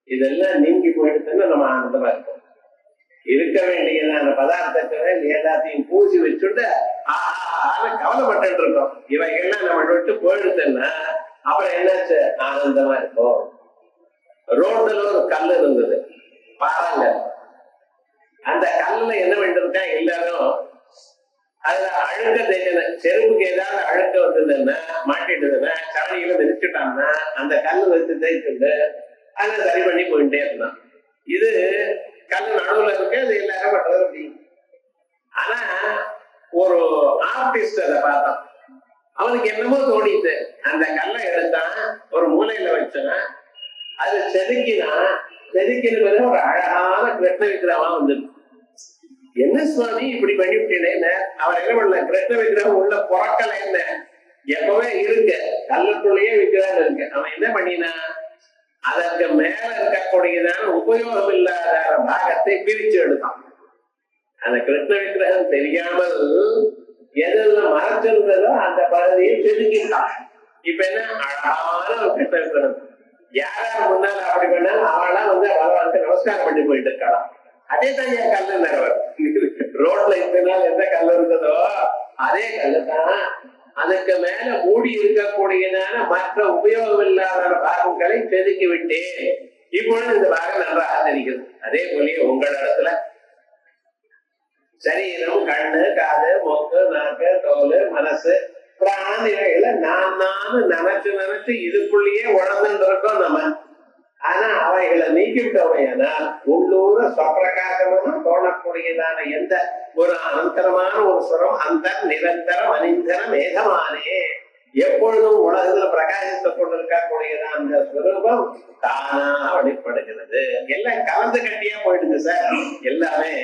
B: இதெல்லாம் நீங்கி போயிடுச்சுன்னு நம்ம ஆனந்தமா இருக்கோம். இருக்க வேண்டியதான பதார்த்தத்தை எல்லாத்தையும் பூசி வச்சுட்டு கவலைப்பட்டு இருக்கோம். இவைகள்லாம் நம்ம விட்டு போயிடுச்சுன்னா அப்புறம் என்னாச்சு, ஆனந்தமா இருக்கும். ரோட்ல ஒரு கல் இருந்தது, பாருங்க. அந்த கல்லுல என்ன பண்ணிருக்கா, எல்லாரும் அதுல அழுக்க தேய்க்கணும். செருப்புக்கு ஏதாவது அழுக்க வந்ததுன்னா மாட்டிட்டுதுன்னா சாணியில மிதிச்சுட்டாங்கன்னா அந்த கல்லு வச்சு தேய்ச்சிட்டு அதை சரி பண்ணி போயிட்டே இருந்தான். இது கல் நடுவுல இருக்கு, அது எல்லாரும் பண்றது அப்படி. ஆனா ஒரு ஆர்டிஸ்ட் அதை பார்த்தான், அவனுக்கு என்னமோ தோணிட்டு அந்த கல்லை எடுத்தான், ஒரு மூலையில வச்சான், அது செதுக்கின ஒரு அழகான கிருஷ்ண விக்கிரகமா வந்துருக்கு. என்ன சுவாமி இப்படி பண்ணிவிட்டேன்னு அவர் என்ன பண்ணல, கிருஷ்ண விக்கிரகம் உள்ள புறக்கல, என்ன எப்பவே இருக்கு, கல்லுக்குள்ளேயே விக்கிரகம் இருக்கு. அவன் என்ன பண்ணினா, அதற்கு மேல இருக்கக்கூடியதான உபயோகம் இல்லாத பாகத்தை பிரிச்சு எடுத்தான். அந்த கிருஷ்ண விக்கிரகம் தெரியாமல் எதெல்லாம் மறைச்சிருந்ததோ அந்த பகுதியை செதுக்கிட்டான். இப்ப என்ன அழகான ஒரு கிருஷ்ண விக்கிரகம். யாரார் முன்னால அப்படி பண்ணாலும் அவெல்லாம் வந்து பகவானுக்கு நமஸ்காரம் பண்ணி போயிட்டு இருக்கலாம். அதே தான் என் கல்லு நிறவர். ரோட்ல இதனால எந்த கல் இருந்ததோ அதே கல்லு தான். அதுக்கு மேல மூடி இருக்கக்கூடியதான மற்ற உபயோகம் இல்லாத பாகங்களை செதுக்கி விட்டேன். இப்பொழுது இந்த பாகம் நன்றாக தெரிகிறது. அதே போல உங்கள் இடத்துல சரீரம், கண்ணு, காது, மூக்கு, நாக்கு, தோல், மனசு, பிராணம் இவைகளை நான் நினைச்சு இதுக்குள்ளேயே உழந்துட்டு இருக்கோம் நம்ம. ஆனா அவைகளை நீக்கிவிட்டவையானா உள்ளூர சுவப்பிரகாசமான தோணக்கூடியதான எந்த ஒரு அனந்தரமான ஒரு சுரம், அந்த நிரந்தரம் அனிந்தரம் ஏகமானே எப்பொழுதும் உலகத்துல பிரகாசித்துக் கொண்டிருக்கக்கூடியதான் அந்த ஸ்வரூபம் தானா வெளிப்படுகிறது. எல்லாம் கலந்து கட்டியா போயிடுது சார், எல்லாமே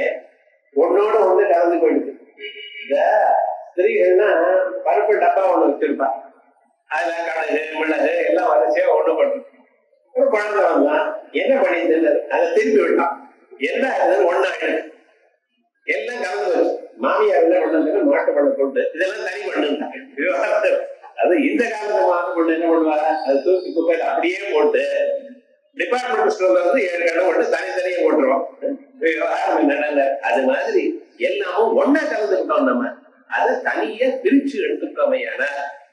B: ஒன்னோட ஒண்ணு கலந்து போயிடுது. இந்த ஸ்திரீகள்னா பருப்பு டப்பா ஒண்ணு வச்சிருப்பா, அதுல கடுகு மிளகு எல்லாம் வரிசையா ஒண்ணு போட்டு ஒரு குழந்தை வந்தான், என்ன பண்ணிட்டு அதை திருப்பி விட்டான். என்ன ஒண்ணாயிடு எல்லாம் கலந்து வச்சு மாமியார் என்ன பண்ணு மாட்டு பண்ண போட்டு இதெல்லாம் தனி பண்ணுங்க. அது இந்த காலத்துல மாத்த பொண்ணு என்ன பண்ணுவாங்க, அது தூக்கி குப்பையில அப்படியே போட்டு டிபார்ட்மெண்ட் ஸ்டோர்ல வந்து 7 கடை போட்டு தனித்தனியே போட்டுருவோம். அது மாதிரி எல்லாமும் ஒன்னா கலந்துக்கிட்டோம். நம்ம அதை தனியா பிரிச்சு எடுத்துட்டோமே. ஆனா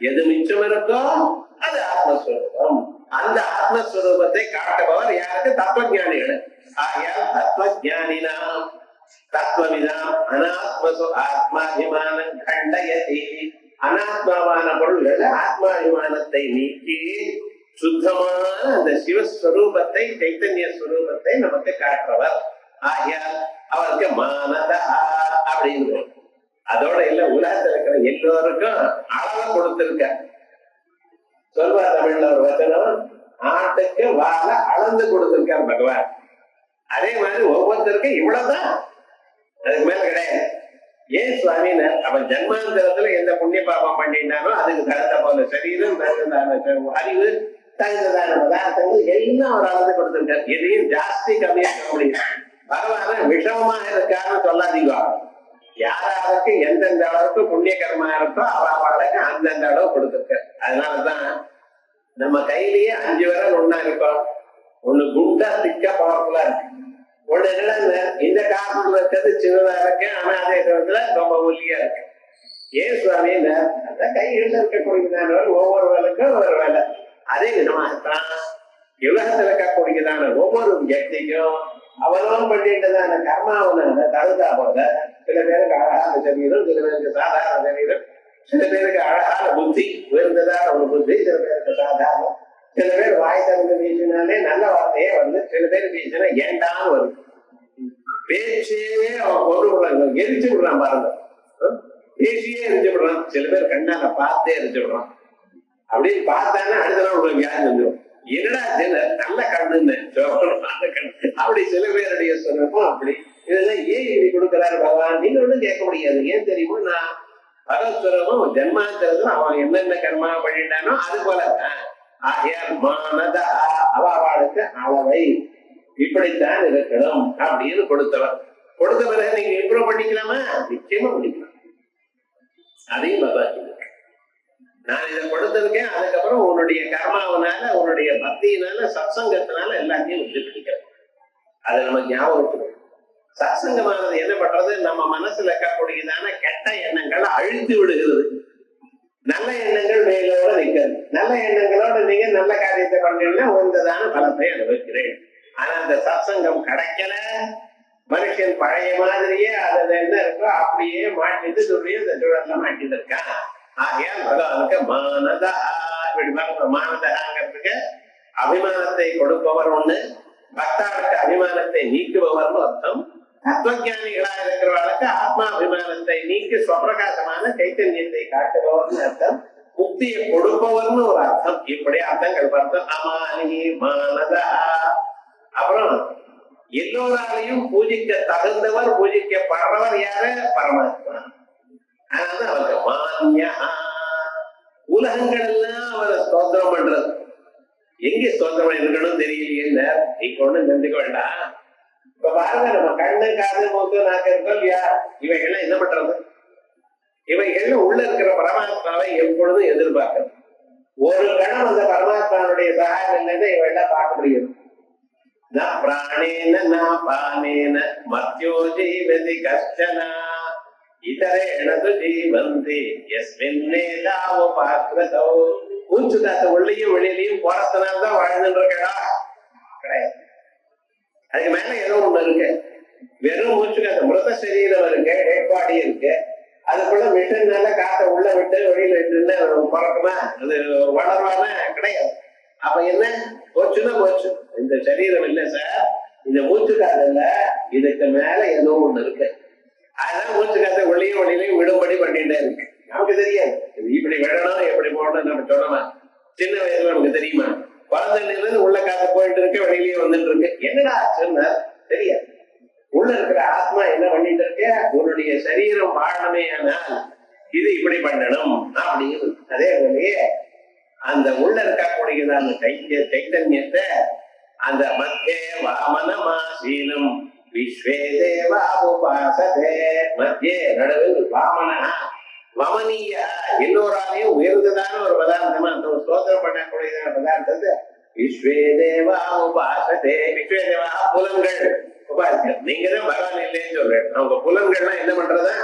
B: எது மிச்சம் இருக்கோ அது ஆத்மஸ்வரூபம். அந்த ஆத்மஸ்வரூபத்தை காட்டுபவர் யாருக்கு? தத்துவஞானிகள். ஆகையால் தத்துவஞானினா தத்துவவிதாம் அனாத்மசு ஆத்மாபிமானம் கண்டயதி. அனாத்மாவான பொருள்கள் ஆத்மாபிமானத்தை நீக்கி சுத்தமான அந்த சிவஸ்வரூபத்தை, சைத்தன்ய ஸ்வரூபத்தை நமக்கு காட்டுறவர். ஆகையால் அவருக்கு மானதா அப்படின்னு. அதோட இல்ல, உலகத்தில் இருக்கிற எல்லோருக்கும் அளவை கொடுத்திருக்க. சொல்வா தமிழ்ல ஒரு வச்சனம், ஆட்டுக்கு வாழ அளந்து கொடுத்திருக்கார் பகவான். அதே மாதிரி ஒவ்வொருத்தருக்கும் இவ்வளவுதான், அதுக்கு மேல கிடையாது. ஏன் சுவாமின்னு, அவன் ஜன்மாந்தரத்துல எந்த புண்ணிய பாபம் பண்ணிட்டானோ அதுக்கு தகுந்த போல சரீரம், தகுந்ததான அறிவு, தகுந்ததான பதார்த்தங்கள் எல்லாம் அவர் அளந்து கொடுத்திருக்காரு. எதையும் ஜாஸ்தி கம்மியாக முடியும். பகவான விஷமமா இருக்கான்னு சொல்லாதீங்க. யாராருக்கு எந்தெந்த அளவுக்கு புண்ணிய கர்மா இருக்கோ அவளுக்கு அந்தந்த அளவு கொடுத்திருக்காரு. அதனாலதான் நம்ம கையிலேயே 5 விரல் ஒன்னா இருக்கும். ஒண்ணு குண்டா திக்கா பவர்ஃபுல்லா இருக்கு, ஒண்ணு இந்த காரணத்துல இருக்கிறது சின்னதா இருக்கு, ஆனா அதே இடத்துல ரொம்ப ஒல்லியா இருக்கு. ஏன் சுவாமி, அந்த கைகளில் இருக்கக்கூடியதான ஒவ்வொருவருக்கும் ஒரு வேலை. அதே விதமாகத்தான் உலகத்துல இருக்கக்கூடியதான ஒவ்வொரு வியக்திக்கும் அவனும் பண்ணிட்டதான கர்மாவனால தகுந்தா போல சில பேருக்கு அழகான சரீரம், சில பேருக்கு சாதாரண சரீரம், சில பேருக்கு அழகான புத்தி, உயர்ந்ததான ஒரு புத்தி, சில பேருக்கு சாதாரணம். சில பேர் வாய் திறந்து வீசினாலே நல்ல வார்த்தையே வந்து, சில பேர் வீசினா ஏண்டான்னு வருது. பேச்சே அவன் கொண்டு விடுறாங்க, எரிச்சு விடுறான் பாருங்க. பேசியே எரிச்சு விடுறான். சில பேர் கண்ணால பார்த்தே எரிச்சு விடுறான். அப்படின்னு பார்த்தாங்கன்னா அடுத்த நாள் உங்களுக்கு யாரு வந்துடும். என்னடா நல்ல கண்ணுன்னு அப்படி சில பேருடைய சொன்னப்போ அப்படி. இதெல்லாம் ஏன் இப்படி கொடுக்கிறாரு பகவான்? நீங்க ஒண்ணும் கேட்க முடியாது. ஏன் தெரியுமா? நான் பகவத்வரமும் ஜன்மாந்தரத்துல அவன் என்னென்ன கர்மா பண்ணிட்டானோ அது போல. ஆகையால் மானதா அவளுக்கு அளவை இப்படித்தான் இருக்கணும் அப்படின்னு கொடுத்தவன். கொடுத்த பிறகு நீங்க இம்ப்ரூவ் பண்ணிக்கலாமா? நிச்சயமா பண்ணிக்கலாம். அதையும் பகவான் நான் இதை கொடுத்திருக்கேன். அதுக்கப்புறம் உன்னுடைய கர்மாவனால, உன்னுடைய பக்தியினால, சத்சங்கத்தினால எல்லாத்தையும் விட்டுக்கிறேன். அதை நம்ம ஞாபகம். சத்சங்கமானது என்ன பண்றது? நம்ம மனசுல இருக்கக்கூடியதான கெட்ட எண்ணங்களை அழித்து விடுகிறது. நல்ல எண்ணங்கள் மேலோட நிற்கிறது. நல்ல எண்ணங்களோட நீங்க நல்ல காரியத்தை பண்ணீங்கன்னா உங்கதான பலத்தை அனுபவிக்கிறேன். ஆனா அந்த சத்சங்கம் கிடைக்கல, மனுஷன் பழைய மாதிரியே அது என்ன இருக்கோ அப்படியே மாட்டிட்டு சுழல்ல மாட்டிட்டு இருக்கான். ஆகையால் பகவானுக்கு மானதா, இப்படி மானதாங்கிறதுக்கு அபிமானத்தை கொடுப்பவர் ஒண்ணு, பக்தாவுக்கு அபிமானத்தை நீக்குபவர்னு அர்த்தம். தத்துவஞானிகளா இருக்கிறவர்களுக்கு ஆத்மாபிமானத்தை நீக்கி ஸ்வப்பிரகாசமான சைத்தன்யத்தை காட்டுபவர்னு அர்த்தம். முக்தியை கொடுப்பவர்னு ஒரு அர்த்தம். இப்படி அர்த்தங்கள் பார்த்தோம். அமானி மானதா. அப்புறம் எல்லோராலையும் பூஜிக்க தகுந்தவர், பூஜிக்கப்படுறவர் யாரு? பரமாத்மா. அதனால அவருக்கு மான்யா. உலகங்கள் எல்லாம் அவரை ஸ்தோத்திரம் பண்றது. எங்க ஸ்தோத்திரம் இருக்கணும் தெரியலையே. நீங்க ஒண்ணும் தெரிஞ்சுக்க வேண்டாம். இப்ப பாருங்க, நம்ம கண்ணு, காது, மூக்கு, நாக்கு இருக்கோம் இல்லையா? இவைகள்லாம் என்ன பண்றது? இவைகள் உள்ள இருக்கிற பரமாத்மாவை எப்பொழுதும் எதிர்பார்க்கணும். ஒரு கணம் அந்த பரமாத்மாவுடைய சகாயம் இல்லைன்னா இவையெல்லாம் பார்க்க முடியும். நான் பிராணேன நான் பானேன மத்தியோ ஜீவதி கஷ்டனா இதரேனது ஜீவந்தி எஸ்மின்னேதாவ பாக்ரதோ. மூச்சு காத்த உள்ளையும் வெளியிலையும் போறதுனால்தான் வாழ்ந்துட்டு இருக்கா? கிடையாது. அதுக்கு மேல ஏதோ ஒண்ணு இருக்கு. வெறும் மூச்சு காத்த மிருத சரீரம் இருக்கு, ஏற்பாடி இருக்கு. அதுக்குள்ள மிஷின்னால காத்த உள்ள விட்டு வெளியில விட்டுன்னு பிறக்குமா? அது வளர்வானா? கிடையாது. அப்ப என்ன போச்சுன்னா போச்சு. இந்த சரீரம் இல்லை சார், இந்த மூச்சு காத்து இல்ல, இதுக்கு மேல ஏதோ ஒண்ணு இருக்கு. அதனால மூச்சு காத்த வெளியும் வெளியிலையும் விடும்படி பண்ணிட்டே இருக்கு. நமக்கு தெரியாது இப்படி விடணும் எப்படி போடணும். நம்ம சொல்லணுமா? சின்ன வயசுல நமக்கு தெரியுமா? குழந்தைல உள்ள காத்து போயிட்டு இருக்கு, வெளியிலேயே வந்துட்டு இருக்கு. என்னடா சொன்ன தெரியாது. உள்ள இருக்கிற ஆத்மா என்ன பண்ணிட்டு இருக்க? உன்னுடைய சரீரம் வாழணுமே, ஆனால் இது இப்படி பண்ணணும் அப்படின்னு. அதே போலயே அந்த உள்ள இருக்கக்கூடியதான சைத்தன்யத்தை அந்த மத்திய வாமனமாசீனம் விஸ்வே தேவா உபாசதே. மத்திய நடுவில் வாமனா, வமனீய எல்லோராலையும் உயர்ந்ததான ஒரு பதார்த்தமா அந்த ஒரு ஸ்தோத்திரம் பண்ணக்கூடியதான பதார்த்தத்தை விஸ்வேதேவா உபாசதே. விஸ்வேதேவா புலன்கள் உபாசிக்க. நீங்க தான் பகவான் இல்லைன்னு சொல்றேன். அவங்க புலன்கள்லாம் என்ன பண்றதா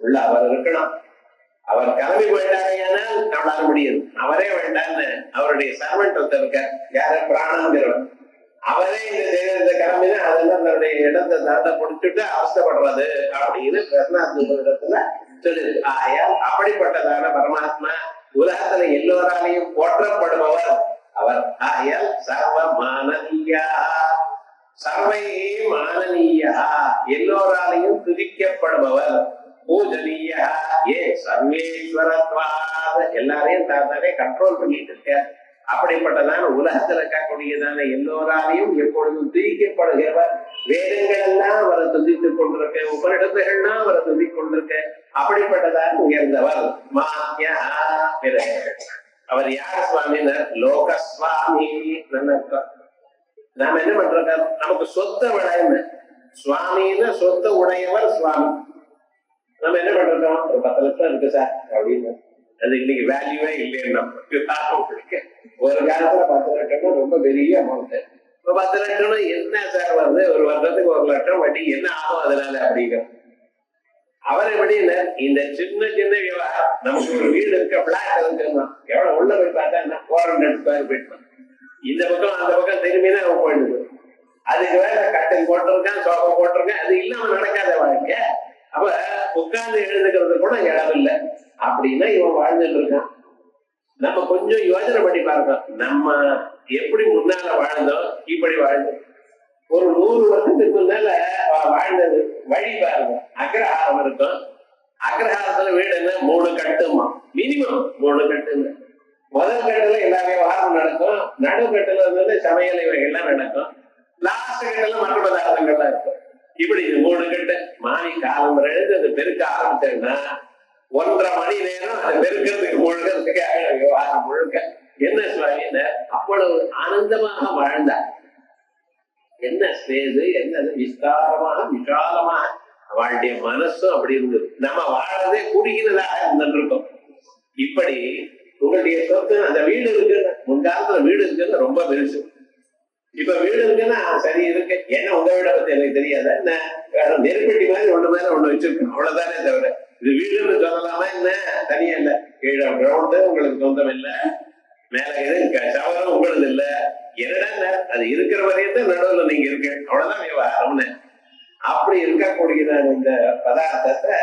B: உள்ள அவர் இருக்கணும். அவர் கிளம்பி போயிட்டாரையானால் நம்மளால முடியாது. அவரே வேண்டான்னு அவருடைய சர்வெண்ட் ஒருத்தர் இருக்கார். யாரு? பிராணங்கிறவர். அவரே இந்த கிளம்பினா அதெல்லாம் தன்னுடைய இடத்தை தரத்தை பிடிச்சிட்டு அவஸ்தப்படுறது அப்படின்னு பிரசனாத்மத்துல சொல்லுது. ஆயால் அப்படிப்பட்டதான பரமாத்மா உலகத்துல எல்லோராலையும் போற்றப்படுபவர் அவர். ஆயால் சர்வ மானனீயா, சர்வை மானனீயா, எல்லோராலையும் துதிக்கப்படுபவர். பூஜனீயா ஏ சர்வேஸ்வரத்வாத, எல்லாரையும் தானே கண்ட்ரோல் பண்ணிட்டு இருக்க. அப்படிப்பட்டதான உலகத்துல இருக்கக்கூடியதான எல்லோராலையும் எப்பொழுதும் துதிக்கப்படுகிறவர். வேதங்கள் எல்லாம் அவரை துதித்துக் கொண்டிருக்க, உபனிடத்துகள்லாம் அவரை துதிக் கொண்டிருக்க. அப்படிப்பட்டதாக உயர்ந்தவர். மாத்யா, அவர் யார் சுவாமினர்? லோகஸ்வாமி. நாம என்ன பண்றோம்? நமக்கு சொத்தை விளையுமே சுவாமின்னு சொத்தை உடையவர் சுவாமி. நம்ம என்ன பண்றோம்? ஒரு 10 லட்சம் இருக்கு சார் அப்படின்னு. அது இன்னைக்கு வேல்யூவே இல்லைன்னு ஒரு காலத்துல 10 லட்சம் ரொம்ப பெரிய அமௌண்ட். இப்ப 10 லட்சம் என்ன சார் வருது? ஒரு வருஷத்துக்கு 1 லட்சம் வட்டி என்ன ஆகும் அதனால அப்படிங்கிற அவர் எப்படி இந்த சின்ன சின்ன விவகாரம். நமக்கு ஒரு வீடு இருக்க, பிளாட் இருக்குன்னா எவ்வளவு உள்ள போய் பார்த்தா என்ன 400 ஸ்கொயர் ஃபீட். இந்த பக்கம் அந்த பக்கம் திரும்பினா அவன் போயிடுது. அதுக்கு வேற கட்டில் போட்டிருக்கான், சோஃபா போட்டிருக்கான். அது இல்லாம நடக்காத வாழ்க்கை. அவ உட்கார்ந்து எழுதுக்கிறது கூட இடம் இல்லை அப்படின்னா இவன் வாழ்ந்துட்டு இருக்கான். நம்ம கொஞ்சம் யோசனை பண்ணி பார்க்கணும். நம்ம எப்படி முன்னால வாழ்ந்தோம், இப்படி வாழ்ந்தோம். ஒரு 100 வருஷத்துக்கு முன்னால வாழ்ந்தது வழி பாருங்க. அக்ரஹாரம் இருக்கும். அக்ரஹாரத்துல வீடு என்ன 3 கட்டுமா, மினிமம் 3 கட்டுங்க. முதல் கட்டுல எல்லாமே வாரம் நடக்கும். நடுக்கட்டுல இருந்து சமையல் இவைகள்லாம் நடக்கும். லாஸ்ட் கட்டுல மற்ற பதார்த்தங்கள்லாம் இருக்கும். இப்படி 3 கட்டு மாறி காலம் எழுந்து அது பெருக்க ஆரம்பிச்சேன்னா 1.5 மணி நேரம் அது பெருக்கிறதுக்கு முழுக்கிறதுக்கு வாரம் முழுக்க. என்ன சுவாமி அவ்வளவு ஆனந்தமாக வாழ்ந்தார். என்ன ஸ்பேஸ், என்ன விஸ்தாரமாக விசாலமாக அவளுடைய மனசும் அப்படி இருந்தது. நம்ம வாழறதே குறுகினதாக இருந்துருக்கோம். இப்படி உங்களுடைய சொத்து அந்த வீடு இருக்கு. முன்காலத்துல வீடு இருக்குன்னு ரொம்ப பெருசு. இப்ப வீடு இருக்குன்னா சரி இருக்கு. ஏன்னா உங்க வீட பத்தி எனக்கு தெரியாத என்ன நெருப்பெட்டி மாதிரி ஒண்ணு மேல ஒண்ணு வச்சிருக்கோம், அவ்வளவுதானே தவிர இது வீடுன்னு சொல்லலாமா என்ன? தனியா இல்ல. கீழே கிரவுண்டு உங்களுக்கு சொந்தம் இல்ல, மேல சவரம் உங்களது இல்ல. என்னடா அது இருக்கிற வரையும் தான் நடுவுல நீங்க இருக்கு, அவ்வளவுதான் விவகாரம்னு. அப்படி இருக்கக்கூடியதான் இந்த பதார்த்தத்தை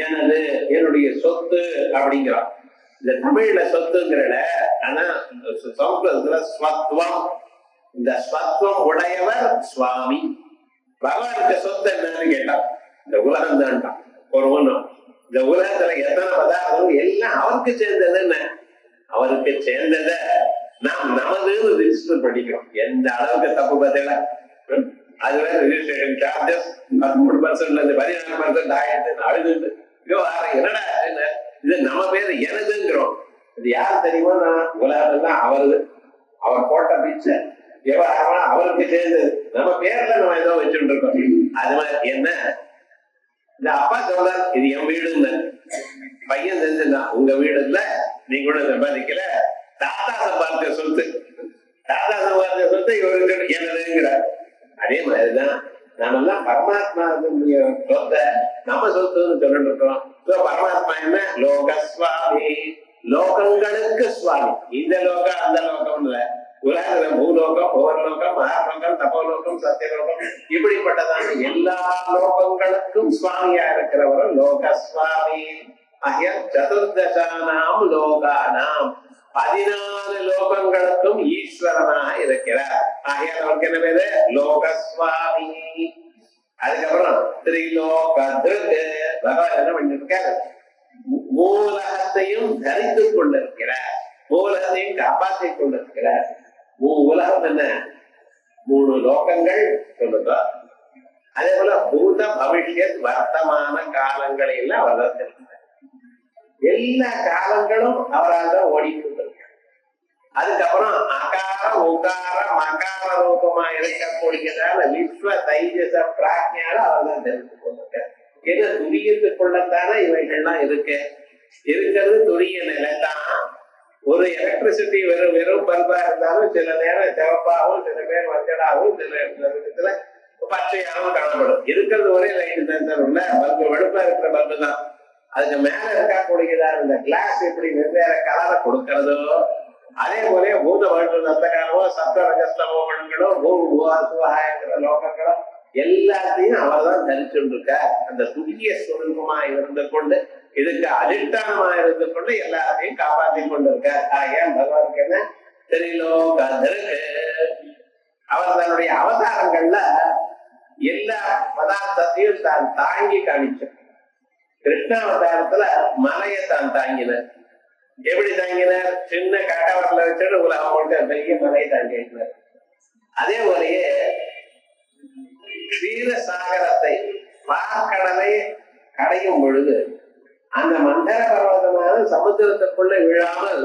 B: எனது என்னுடைய சொத்து அப்படிங்கிறான். இந்த தமிழ்ல சொத்துங்கிறல, ஆனா சம்ஸ்கிருதத்துல ஸ்வத்வம். இந்த ஸ்வத்வம் உடையவர் சுவாமி. பகவானுக்கு சொத்து என்னன்னு கேட்டான். இந்த உலகம் தான்ட்டான். ஒரு ஒண்ணும் இந்த உலகத்துல எத்தனை பதார்த்தம் எல்லாம் அவருக்கு சேர்ந்ததுன்னு, அவருக்கு சேர்ந்தத நாம் நமதுன்னு ரிஜிஸ்டர் பண்ணிக்கிறோம். எந்த அளவுக்கு தப்பு பார்த்தீங்களா? அது வேற ரிஜிஸ்ட்ரேஷன் சார்ஜஸ் 13% 14% ஆயிடுச்சு. அழுது என்னடா இது நம்ம பேரு எனதுங்கிறோம். இது யார் தெரியுமா? நான் உலகத்தான் அவரது. அவர் போட்ட பிச்சை விவகாரமா அவருக்கு சேர்ந்தது. நம்ம பேர்ல நம்ம ஏதோ வச்சுட்டு இருக்கோம். அது மாதிரி என்ன இந்த அப்பா சொல்றாரு, இது என் வீடுன்னு. பையன் செஞ்சுதான் உங்க வீடு இல்ல, நீங்க கூட சம்பாதிக்கல, தாத்தா சம்பாதிச்ச சொத்து. தாத்தா சம்பாதிச்ச சொத்து இவருக்கு என்னதுங்கிறார். அதே மாதிரிதான் நம்ம எல்லாம் பரமாத்மா சொத்தை நம்ம சொத்துன்னு சொல்லிட்டு இருக்கோம். பரமாத்மா என்ன? லோகஸ்வாமி, லோகங்களுக்கு சுவாமி. இந்த லோகம் அந்த லோகம் இல்ல. உலக பூலோகம், புவர்லோகம், மகாலோகம், தபோலோகம், சத்தியலோகம், இப்படிப்பட்டதான எல்லா லோகங்களுக்கும் சுவாமியா இருக்கிறவர் லோகஸ்வாமி. சதுர்தசானாம் லோகானாம், 14 லோகங்களுக்கும் ஈஸ்வரனாக இருக்கிறார். ஆகியால் அவருக்கு என்ன பேரு? லோகஸ்வாமி. அதுக்கப்புறம் திரிலோகத்ருக், பகவான் என்ன பண்ணிருக்காரு? மூலகத்தையும் தரித்துக் கொண்டிருக்கிறார், மூலகத்தையும் காப்பாற்றிக் கொண்டிருக்கிறார். உலகம் என்ன? 3 லோகங்கள் சொல்லுறோம். அதே போல பூத பவிஷ்யத் வர்த்தமான காலங்களை எல்லாம் அவர் தான் தெரிவித்தார். எல்லா காலங்களும் அவரால் தான் ஓடிக்கொண்டிருக்கார். அதுக்கப்புறம் அகார உகார மகார ரூபமா இருக்கக்கூடியதான விஸ்வ தைஜச பிராஜ்ஞால அவர் தான் தெரிந்து கொண்டிருக்கார். ஏன்னா துரியத்துக்குள்ளத்தானே இவைகள்லாம் இருக்கு. இருக்கிறது துரிய நிலை தான். ஒரு எலக்ட்ரிசிட்டி வெறும் வெறும் பல்பா இருந்தாலும் சில நேரம் சிவப்பாகவும் சில பேர் வஞ்சடாகவும் சில விதத்துல பச்சையாகவும் காணப்படும். இருக்கிறது ஒரே லைட் தான் சார். உள்ள பல்பு வெளுப்பா இருக்கிற பல்பு தான். அதுக்கு மேல இருக்கக்கூடியதா இந்த கிளாஸ் எப்படி வெவ்வேறு கலரை கொடுக்கிறதோ அதே போல பூத வாழ்க்கை நத்தகாரமோ சப்த ரஜஸ்தமோகங்களோ பூவாசுவாயங்கிற லோகங்களோ எல்லாத்தையும் அவர் தான் தரிச்சுட்டு இருக்கார். அந்த துரிய சுரூபமா இருந்து கொண்டு இதுக்கு அதிஷ்டானமா இருந்து கொண்டு எல்லாத்தையும் காப்பாற்றி கொண்டு இருக்கார். ஏன் பகவானுக்கு என்ன தெரியலோக அவர் தன்னுடைய அவதாரங்கள்ல எல்லா பதார்த்தத்தையும் தான் தாங்கி காணிச்சார். கிருஷ்ணாவதாரத்துல மலையை தான் தாங்கினார். எப்படி தாங்கினார்? சின்ன கட்டவரல வச்சுட்டு உலகம் முழுக்க பெரிய மலையை தாங்கினார். அதே போலயே க்ஷீரசாகரத்தை பார்க்கடலை கடையும் பொழுது அந்த மண்டல பர்வதமான சமுத்திரத்துக்குள்ள விழாமல்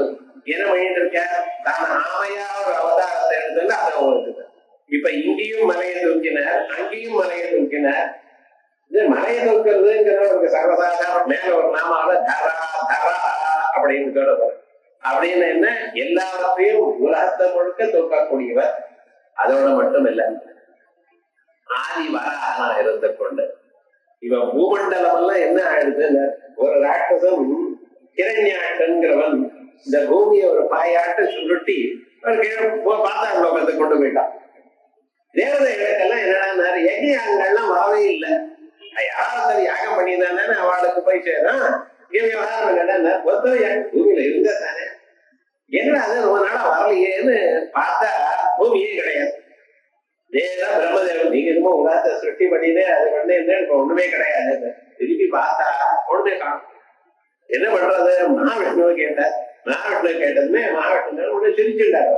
B: என்ன பண்ணிட்டு இருக்க தான் ஆமையா ஒரு அவதாரத்தை எடுத்து அதை உங்களுக்கு இப்ப இங்கேயும் மலையை தூக்கினார், அங்கேயும் மலையை தூக்கினார். இது மலையை தூக்குறதுங்கிறது சர்வசாதாரண மேல ஒரு நாமாவ தரா தரா அப்படின்னு சொல்லப்படுற அப்படின்னு என்ன எல்லாத்தையும் உலகத்தை முழுக்க தூக்கக்கூடியவர். அதோட மட்டும் இல்ல ஆதி வராகனா இருந்து கொண்டு இவ பூமண்டலம் எல்லாம் என்ன ஆயிடுது, ஒரு ராட்சசம் கிரண்யாட்டன்கிறவன் இந்த பூமியை ஒரு பாயாட்டு சுருட்டி பாத்தாங்க லோகத்தை கொண்டு போயிட்டான். தேவதைகளுக்கெல்லாம் என்னடா யஜ்யாங்கள்லாம் வரவே இல்லை. யாராவது யாகம் பண்ணிதானே அவளுக்கு போய் சேரும். பூமியில இருந்தா தானே என்ன அது ரொம்ப நாளா வரலையேன்னு பார்த்தா பூமியே கிடையாது. தேவதான் பிரம்மதேவன் நீங்க என்னமோ உலகத்தை சுட்டி பண்ணினே அது பண்ணேன்னு இப்ப ஒண்ணுமே கிடையாது. திருப்பி பார்த்தா ஒண்ணு காணும். என்ன பண்றது? மகாவிஷ்ணுவை கேட்டார். மகாவிஷ்ணுவை கேட்டதுமே மகாவிஷ்ணு ஒண்ணு சிரிச்சுட்டாரு.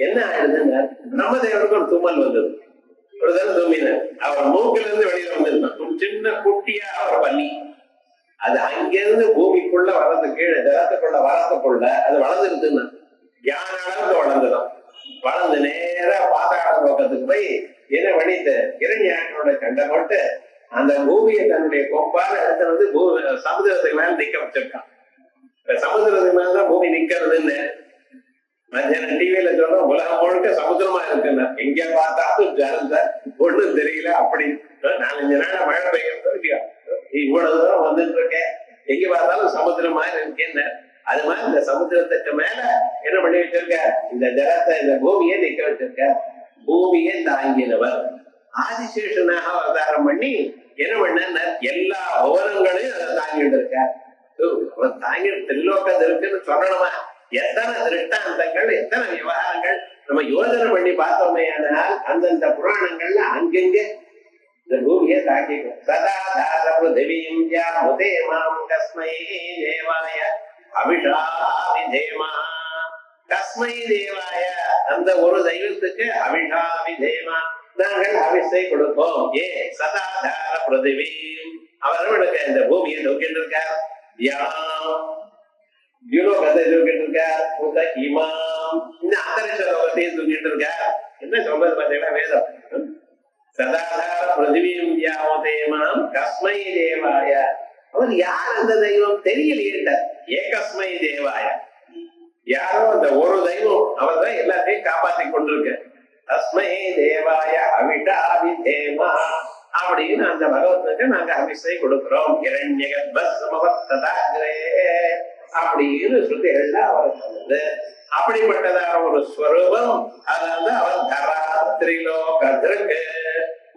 B: என்ன ஆயிடுதுன்னு பிரம்மதேவனுக்கு ஒரு தும்மல் வந்தது. ஒரு தடவை தும்பினார். அவர் மூக்கில இருந்து வெளியில வந்திருந்தான் சின்ன குட்டியா அவர் பண்ணி அது அங்கிருந்து பூமிக்குள்ள வளர்ந்து கீழே ஜலத்துக்குள்ள வரத்துக்குள்ள அது வளர்ந்துருதுன்னா ஞான அளவுக்கு வளர்ந்துதான். வளர்ந்து நேர பாதாள நோக்கத்துக்கு போய் என்ன பண்ணிட்டு இரண்யாட்டனோட சண்டை போட்டு அந்த பூமியை தன்னுடைய கொம்பால எடுத்து வந்து சமுதிரத்துக்கு மேல நிக்க வச்சிருக்கான். இப்ப சமுதிரத்துக்கு மேலதான் பூமி நிக்கிறதுன்னு மத்தியானம் டிவியில சொல்றோம். உலகம் முழுக்க சமுத்திரமா இருக்குன்னா எங்க பார்த்தாலும் ஜலந்த ஒண்ணும் தெரியல. அப்படி 4-5 நாள் மழை பெய்யறது இவ்வளவு தூரம் வந்துட்டு இருக்கேன், எங்க பார்த்தாலும் சமுத்திரம் மாதிரி இருக்கேன்னு. அது மாதிரி இந்த சமுத்திரத்துக்கு மேல என்ன பண்ணி வச்சிருக்க, இந்த ஜலத்தை இந்த பூமியை நிக்க வச்சிருக்க. பூமியை தாங்கினவர் ஆதிசேஷனாக அவதாரம் பண்ணி என்ன பண்ண எல்லா பவனங்களையும் அதை தாங்கிட்டு இருக்க. தாங்கி திரிலோகம் இருக்குன்னு சொல்லணுமா? எத்தனை திருஷ்டாந்தங்கள், எத்தனை விவகாரங்கள் நம்ம யோசனை பண்ணி பார்த்தோமே. ஆனால் அந்தந்த புராணங்கள்ல அங்கெங்க இந்த பூமியை தாக்கிக்கும். சதா தாரீம் கஸ்மை தேவாய அபிஷாவிதேமா. கஸ்மை தேவாய அந்த ஒரு தெய்வத்துக்கு அபிஷாவிதேமா நாங்கள் அபிஷை கொடுப்போம். ஏ சதா தார பிரதிவீம் அவர்களுக்கு இந்த பூமியை நோக்கிட்டு இருக்கார். யூரோகத்தை தூக்கிட்டு இருக்கார். இமாம் இந்த அந்தரிஷ லோகத்தையும் தூக்கிட்டு இருக்கார். என்ன சொல்றது பார்த்தீங்கன்னா வேதம். சதாதார பிருத்திவியும் யாவதேமாம் கஸ்மை தேவாய. அவர் யார் அந்த தெய்வம் தெரியலையே. ஏகஸ்மை தேவாய யாரோ அந்த ஒரு தெய்வம் அவர் தான் எல்லாத்தையும் காப்பாற்றி கொண்டிருக்க. தஸ்மை தேவாய அவிடாவிதேமா அப்படின்னு அந்த பகவத்துக்கு நாங்க அபிஷை கொடுக்கிறோம். இரண்யகத்பஸ்மவத்ததாக்ரே அப்படின்னு ஸ்ருதிகள்ல அவர் சொன்னது. அப்படிப்பட்டதான ஒரு ஸ்வரூபம். அதாவது அவர் தராத்திரிலோகத்திற்கு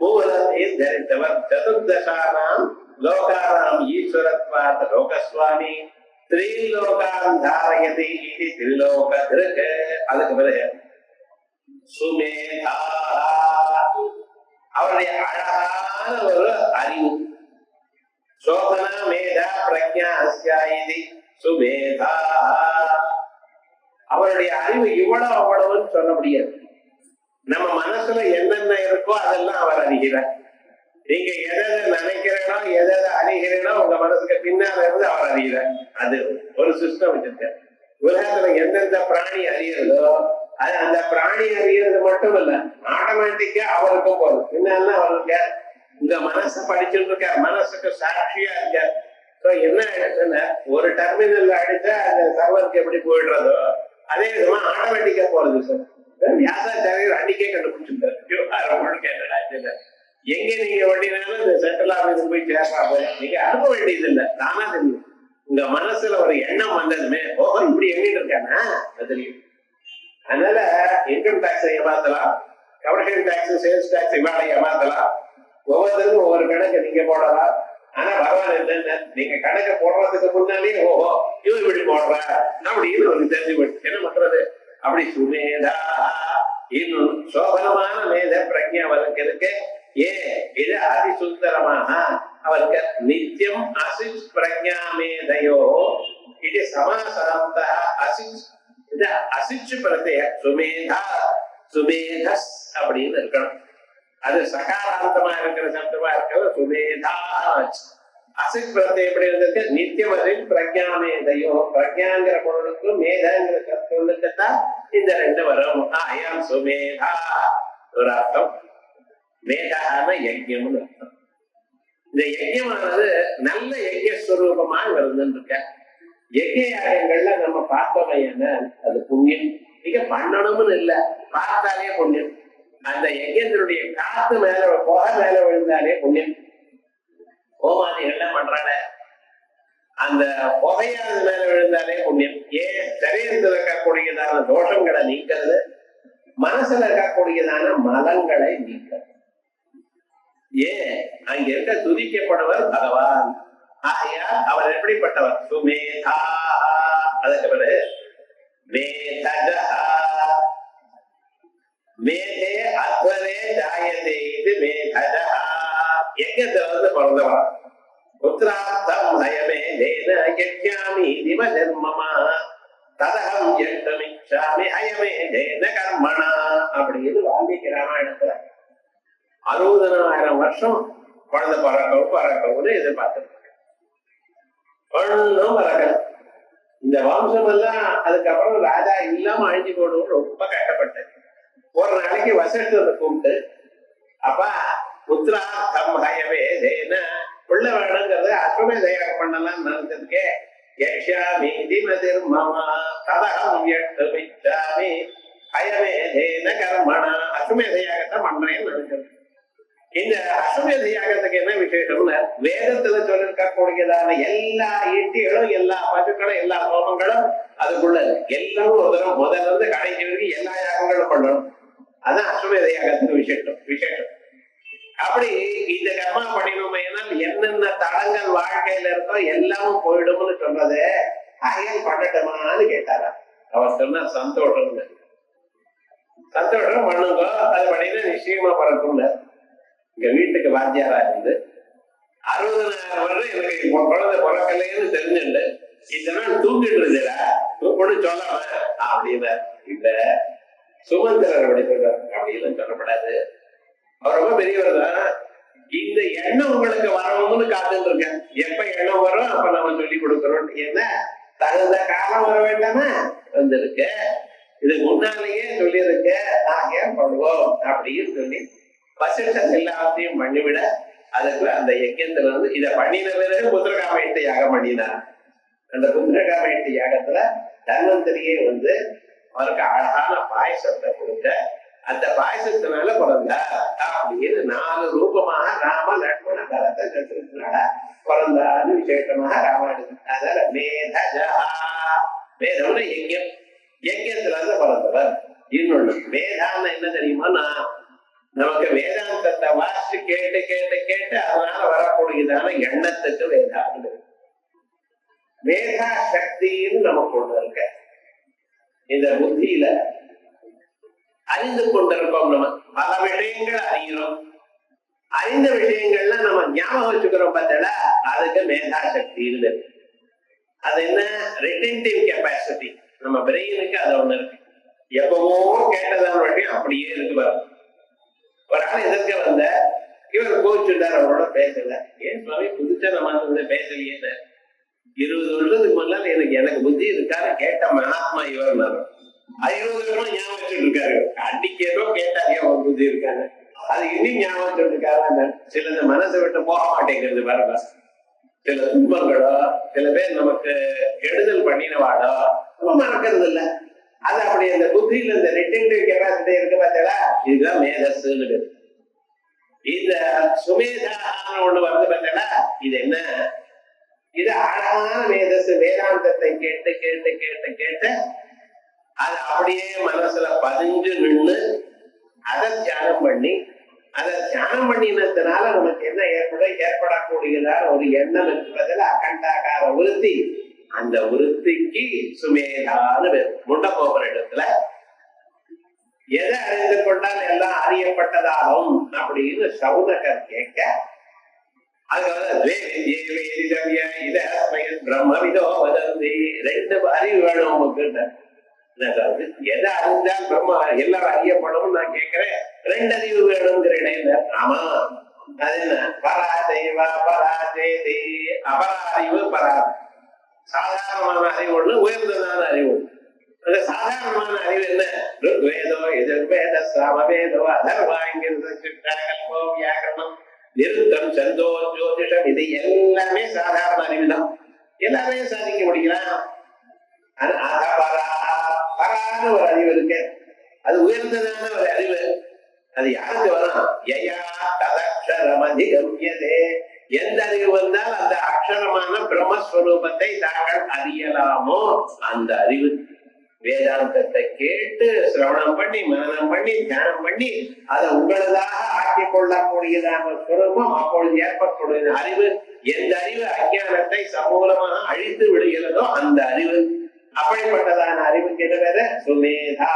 B: மூலத்தை தரித்தவர். சதுர்தசானாம் லோகானாம் ஈஸ்வரத்வாத் லோகஸ்வாமி திரிலோகான் தாரயதி இது திரிலோகத்திற்கு. அதுக்கு பிறகு சுமேதா அவருடைய அழகான ஒரு அறிவு. சோபனா மேதா பிரக்ஞா அஸ்யாயிதி சுமேதா. அவருடைய அறிவு இவ்வளவு அவ்வளவுன்னு சொல்ல முடியாது. நம்ம மனசுல என்னென்ன இருக்கோ அதெல்லாம் அவர் அறிகிறார். நீங்க எதை நினைக்கிறேனோ எதை அறிகிறேனோ உங்க மனசுக்கு பின்னால இருந்து அவர் அறிகிறார். அது ஒரு சிஸ்டம் வச்சிருக்க. உலகத்துல எந்தெந்த பிராணி அறியறதோ அது அந்த பிராணி அறியறது மட்டும் இல்ல, ஆட்டோமேட்டிக்கா அவருக்கும் போகுது. பின்னால அவருக்கு உங்க மனசை படிச்சுட்டு இருக்க, மனசுக்கு சாட்சியா இருக்க. என்ன ஆயிடுச்சுன்னா ஒரு டெர்மினல் அடிச்சா அந்த சர்வருக்கு எப்படி போயிடுறதோ அதே விதமா ஆட்டோமேட்டிக்கா போறது சார். வியாசாச்சாரியர் அன்னைக்கே கண்டுபிடிச்சிருக்காரு. எங்க நீங்க வண்டினாலும் இந்த சென்ட்ரல் ஆபீஸ் போய் சேர்றா போல நீங்க அனுப்ப வேண்டியது இல்லை, தானா தெரியும். உங்க மனசுல ஒரு எண்ணம் வந்ததுமே ஓஹோ இப்படி எண்ணிட்டு இருக்கானா தெரியும். அதனால இன்கம் டாக்ஸ் ஏமாத்தலாம், கமர்ஷியல் டாக்ஸ், சேல்ஸ் டாக்ஸ் இவாளை ஏமாத்தலாம். ஒவ்வொருத்தருக்கும் ஒவ்வொரு கணக்கு நீங்க போடலாம். ஆனா பரவாயில்ல என்ன நீங்க கணக்கு போடுறதுக்கு முன்னாலே ஓஹோ இவன் இப்படி போடுற அப்படின்னு ஒரு தெரிஞ்சு போயிடுச்சு. என்ன பண்றது? அப்படி சுமேதா இன்னும் சோபனமான மேத பிரஜை அவருக்கு இருக்கு. இது அதிசுந்தரமாக அவருக்கு நித்தியம் அசிச் பிரஜா மேதையோ இது சமாசாந்த அசிச் இது அசிச்சு பிரத்ய சுமேதா சுமேதஸ் அப்படின்னு இருக்கணும். அது சகாராந்தமா இருக்கிற சப்தமா இருக்கிறது சுமேதா. அசித் பிரத்யம் எப்படி இருந்தது? நித்தியம் அசித் பிரஜா மேதையோ பிரஜாங்கிற பொருளுக்கும் மேதங்கிற சப்தத்துக்குத்தான் இந்த ரெண்டு வரும். அயம் சுமேதா ஒரு அர்த்தம், மேதான யஜ்யம்னு அர்த்தம். இந்த யஜ்யமானது நல்ல யஜ்யஸ்வரூபமாக வருதுன்னு இருக்க. யஜ்ய யாகங்கள்ல நம்ம பார்த்தோமையான அது புண்ணியம். நீங்க பண்ணணும்னு இல்லை, பார்த்தாலே புண்ணியம். அந்த யஜ்யத்தினுடைய காத்து மேல புகை மேல விழுந்தாலே புண்ணியம். ஹோமாதிகள்லாம் பண்றாங்க, அந்த புகையானது மேல விழுந்தாலே புண்ணியம். ஏன் சரீரத்தில் இருக்கக்கூடியதான தோஷங்களை நீக்கிறது, மனசுல இருக்கக்கூடியதான மலங்களை நீக்கிறது. ஏன் அங்க இருக்க துதிக்கப்படுவர் பகவான். ஆகையால் அவர் எப்படிப்பட்டவர்? சுமேதா. அதுக்கு பிறகு மேதஜா மேதே அத்வரே ஜாயதே இது மேதஜா. யஜ்ஞத்துல வந்து பிறந்தவர். புத்திரார்த்தம் ஹயமே தேன யஜ்ஞாமி திவ ஜன்மமா ததகம் யஜ்ஞமிச்சாமி ஹயமே தேன கர்மணா அப்படின்னு வால்மீகி ராமாயணத்துல 60,000 வருஷம் குழந்தை பறக்கவும் எதிர்பார்த்திருக்காங்க. ஒன்னும் பறக்கல. இந்த வம்சம் எல்லாம் அதுக்கப்புறம் ராஜா இல்லாம அழிஞ்சு போடுவோம் ரொம்ப கஷ்டப்பட்டேன். ஒரு நாளைக்கு வசிஷ்டத்தை கூப்பிட்டு, அப்பா புத்திரார்த்தம் ஹயமே தேன பிள்ளை வேணுங்கிறத அஸ்வமேத யாகம் பண்ணலாம்னு நினைச்சதுக்கே யக்ஷாமி திமதிர்மமா ததகம் யக்ஷமிச்சாமி ஹயமே தேன கர்மணா அஸ்வமேத யாகத்தை பண்றேன்னு நினைச்சது. இந்த அஸ்வமேத யாகத்துக்கு என்ன விசேஷம்னு வேதத்துல சொல்லிருக்கக்கூடியதான எல்லா ஈட்டிகளும் எல்லா பசுக்களும் எல்லா ஹோமங்களும் அதுக்குள்ள எல்லாரும் ஒரு தடவை முதல்ல இருந்து கடைசி வரைக்கும் எல்லா யாகங்களும் பண்ணணும். அதான் அஸ்வமேத யாகத்துக்கு விசேஷம். அப்படி இந்த கர்மா பண்ணினோம் என்னென்ன தடங்கள் வாழ்க்கையில இருக்கோ எல்லாமும் போயிடும்னு சொல்றது. அயன் பண்ணட்டுமான்னு கேட்டாரா. அவர் சொன்னா சந்தோஷம் பண்ணுங்க, அது பண்ணினா நிச்சயமா பறக்கும்ல. இங்க வீட்டுக்கு வாத்தியாரா இருந்து 60,000 வருடம் எனக்கு குழந்தை பிறக்கலைன்னு தெரிஞ்சுண்டு இந்த நாள் தூங்கிட்டு இருந்தா ஒண்ணு சொல்லாம அப்படின்னு இல்ல. சுமந்திரர் அப்படி சொல்றாரு, அப்படின்னு சொல்லப்படாது. அவர் ரொம்ப பெரியவர் தான். இந்த எண்ணம் உங்களுக்கு வரணும்னு காத்துட்டு இருக்கேன். எப்ப எண்ணம் வரும் அப்ப நம்ம சொல்லி கொடுக்கிறோம். என்ன தகுந்த காலம் வர வேண்டாமா வந்திருக்கு. இது முன்னாலேயே சொல்லியிருக்க, நாங்க பண்ணுவோம் அப்படின்னு சொல்லி வசிஷ்டர் எல்லாத்தையும் பண்ணிவிட அதுக்கு அந்த யஜ்யத்துல வந்து இதை பண்ணின பிறகு புத்திரகாமயத்தை யாகம் பண்ணினார். அந்த புத்திரகாமயத்தை யாகத்துல தன்வந்திரியே வந்து அவருக்கு அழகான பாயசத்தை கொடுக்க அந்த பாயசத்தினால பிறந்தா அப்படின்னு 4 ரூபமாக ராம லட்சுமண பரத சத்ருனால பிறந்தான்னு விசேஷமாக ராமாயணம். அதனால மேதஜா வேதம்னா யஜ்யம், யஜ்யத்துல இருந்து பிறந்தவர். இன்னொன்னு வேதான்னு என்ன தெரியுமா, நமக்கு வேதாந்தத்தை வாசிச்சு கேட்டு கேட்டு கேட்டு அதனால வரக்கூடியதான எண்ணத்துக்கு வேதாந்து வேதா சக்தின்னு நமக்கு ஒண்ணு இருக்க. இந்த புத்தியில அறிந்து கொண்டிருக்கோம். நம்ம பல விஷயங்கள் அறிகிறோம். அறிந்த விஷயங்கள்ல நம்ம ஞாபகம் வச்சுக்கிறோம் பார்த்தா அதுக்கு மேதா சக்தி இருக்கு. அது என்ன? ரிட்டென்டிவ் கெப்பாசிட்டி. நம்ம பிரெயினுக்கு அது ஒண்ணு இருக்கு. எப்பவோ கேட்டதான விஷயம் அப்படியே இருக்கு. ஒரு ஆள் எதிர்க்க வந்த இவர் கோச்சுட்டார், அவரோட பேசல. ஏன் சுவாமி புதுச்சா நம்ம பேசலையே? 20 வருஷத்துக்கு முன்னால எனக்கு புத்தி இருக்காரு கேட்ட மகாத்மா இவர் 50 வருஷம் ஞாபகம் வச்சுட்டு இருக்காரு. அன்னைக்கு ஏதோ கேட்டாரு அவர் புத்தி இருக்காரு, அது இன்னும் ஞாபகம் வச்சுட்டு இருக்காரு. சிலது மனசை விட்டு போக மாட்டேங்கிறது பாருங்க. சில துன்பங்களோ சில பேர் நமக்கு கெடுதல் பண்ணினவாடோ நம்ம மறக்கிறது இல்லை. அது அப்படி அந்த புத்தியில இந்த ரிட்டன்டிவ் கெப்பாசிட்டி இருக்கு பார்த்தா இதுதான் மேதஸ்ன்னு. இந்த சுமேதான ஒண்ணு வந்து பார்த்தா இது என்ன, இது அழகான மேதஸ். வேதாந்தத்தை கேட்டு கேட்டு கேட்டு கேட்டு அது அப்படியே மனசுல பதிஞ்சு நின்று அதை தியானம் பண்ணி, அதை தியானம் பண்ணினதுனால நமக்கு என்ன ஏற்படக்கூடியதான ஒரு எண்ணம் இருக்கிறதுல அகண்டாகார விருத்தி. அந்த விருத்திக்கு சுமேதான்னு முண்ட போகிற இடத்துல எதை அறிந்து கொண்டால் எல்லாம் அறியப்பட்டதாகும் அப்படின்னு சௌனகர் கேட்க, பிரம்மவிதோ வதந்தி, ரெண்டு அறிவு வேணும் உங்களுக்கு. எதை அறிந்தால் பிரம்ம எல்லாரும் அறியப்படும் நான் கேட்கிறேன், ரெண்டு அறிவு வேணுங்கிறேன். ஆமா, அது என்ன, பராதேவா பராதேதி, அபராறிவு பராது. சாதாரணமான அறிவு ஒண்ணு, உயர்ந்ததான அறிவு ஒண்ணு. அந்த சாதாரணமான அறிவு என்ன, ருக்வேதோ எதிர்வேத சாமவேதோ அதர்வாங்கல்போ வியாக்கரணம் நிருத்தம் சந்தோ ஜோதிஷம், இது எல்லாமே சாதாரண அறிவு தான். எல்லாமே சாதிக்க முடியலாம். பரான ஒரு அறிவு இருக்கு, அது உயர்ந்ததான ஒரு அறிவு. அது யாருக்கு வரும், யயா ததக்ஷரம் அதிகம்யதே, எந்த அறிவு வந்தால் அந்த அக்ஷரமான பிரம்மஸ்வரூபத்தை தாங்கள் அறியலாமோ அந்த அறிவு. வேதாந்தத்தை கேட்டு சிரவணம் பண்ணி மனனம் பண்ணி தியானம் பண்ணி அதை உங்களதாக ஆக்கிக் கொள்ளக்கூடியதான சுரூபம் அப்பொழுது ஏற்படக்கூடிய அறிவு. எந்த அறிவு அஞ்ஞானத்தை சமூலமாக அழித்து விடுகிறதோ அந்த அறிவு. அப்படிப்பட்டதான அறிவுக்கு என்ன வேற, சுமேதா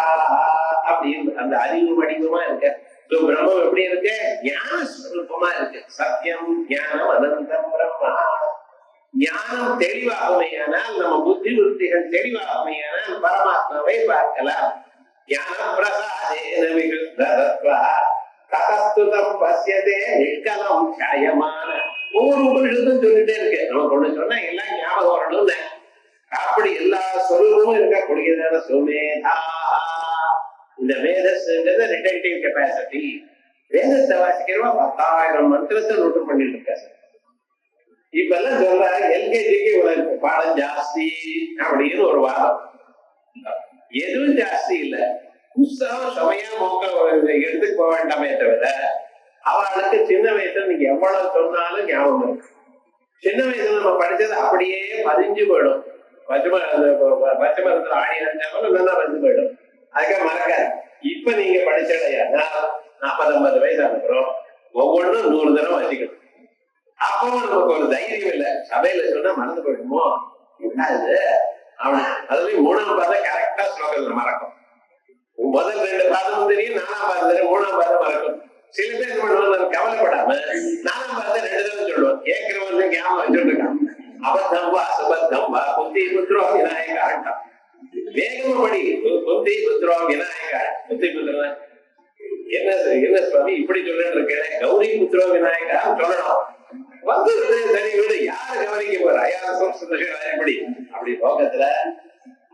B: அப்படின்னு அந்த அறிவு வடிவமா இருக்கு. பிரம்மம் எப்படி இருக்கு, ஞான ஸ்வரூபமா இருக்கு. சத்தியம் ஞானம் அனந்தம் பிரம்மா. ஞானம் தெளிவாகுமையானால், நம்ம புத்தி விருத்திகள் தெளிவாகுமையானால் பரமாத்மாவை பார்க்கலாம். ஞான பிரசாதேன விகிருத்தத்வா ததஸ்துதம் பஸ்யதே நிஷ்கலம் சாயமான. ஒவ்வொரு உபனிஷத்தும் சொல்லிட்டே இருக்கு. நமக்கு ஒண்ணு சொன்னா எல்லாம் ஞாபகம் வரணும்னு. அப்படி எல்லா சொரூபமும் இருக்கக்கூடியதான சுமேதா. இந்த மேதஸ்ன்றது ரிட்டன்டிவ் கெப்பாசிட்டி. வேதத்தை வாசிக்கிறவா 10,000 மந்திரத்தை நோட்டு பண்ணிட்டு இருக்கா. இப்ப எல்லாம் சொல்றாரு எல்கேஜிக்கு இவ்வளவு பாடம் ஜாஸ்தி அப்படின்னு ஒரு வாதம். எதுவும் ஜாஸ்தி இல்ல, புஸ்தகம் சுமையா மோக்க எடுத்துட்டு போக வேண்டாமே தவிர அவளுக்கு சின்ன வயசுல நீங்க எவ்வளவு சொன்னாலும் ஞாபகம் இருக்கு. சின்ன வயசுல நம்ம படிச்சது அப்படியே பதிஞ்சு போயிடும். பச்சை மரத்துல ஆடி அடிச்சாலும் நல்லா வந்து போயிடும், அதுக்காக மறக்காது. இப்ப நீங்க படிச்சடையா 40-50 வயசு அனுப்புறோம், ஒவ்வொன்றும் 100 தடவை வச்சுக்கணும். அப்பவும் நமக்கு ஒரு தைரியம் இல்லை, சபையில சொன்னா மறந்து போயிடுமோ என்ன இது அவனு. அதுலயும் 3ஆம் பாதம் கரெக்டா ஸ்லோகத்துல மறக்கும். முதல் 2 பாதமும் தெரியும், 4ஆம் பாதம் தெரியும், 3ஆம் பாதம் மறக்கும். சில பேர் பண்ணுவாங்க கவலைப்படாம 4ஆம் பாதம் 2 தடவை சொல்லுவோம். கேட்கிறவன் ஞாபகம் வச்சுட்டு இருக்கான். அபத்தம் வா சுபத்தம் வா புத்தி புத்திரம் விநாயக ஆட்டம். வேகமா படி, புத்தி புத்திரம் விநாயக. புத்தி புத்திரம் என்ன என்ன சுவாமி இப்படி சொல்லிட்டு இருக்கேன், கௌரி புத்திரம் விநாயகா சொல்லணும். வந்து சரி விடு, யாரு கவனிக்க போறா, எப்படி அப்படி போகத்துல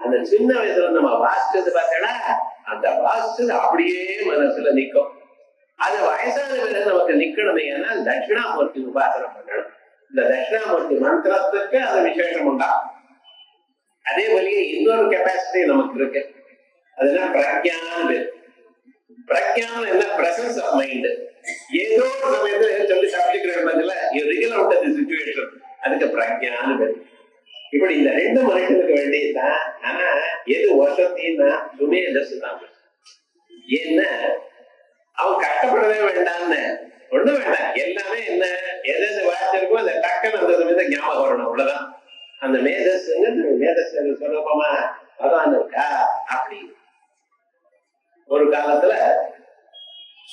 B: அந்த சின்ன வயசுல நம்ம வாசிச்சது பார்த்தா அந்த வாசிச்சது அப்படியே மனசுல நிக்கும். அது வயசான பிறகு நமக்கு நிக்கணுமே, ஏன்னா தட்சிணாமூர்த்தி உபாசனை பண்ணணும். இந்த தட்சிணாமூர்த்தி மந்திரத்துக்கு அது விசேஷம் உண்டா. அதே போலயே இன்னொரு கெப்பாசிட்டி நமக்கு இருக்கு, அதுனா பிரக்ஞான பேர். பிரக்ஞானம் என்ன, பிரசன்ஸ் ஆஃப் மைண்ட். ஏதோ ஒரு சமயத்துல சொல்லி தப்பிக்கிறதுல சிச்சுவேஷன், அதுக்கு பிரக்ஞான பேர். இப்படி இந்த 2 மனுஷனுக்கு வேண்டியதுதான். ஆனா எது வசத்தின்னா சுமேதஸ் தான். ஏன்னா அவன் கஷ்டப்படவே வேண்டாம்னு ஒண்ணு வேண்டாம், எல்லாமே என்ன எது வாய்ச்சிருக்கோ அந்த டக்குன்னு அந்த சமயத்தை ஞாபகம் வரணும், அவ்வளவுதான். அந்த மேதஸ்ங்கிறது மேதஸ் சுலபமா பகவான் இருக்கா. அப்படி ஒரு காலத்துல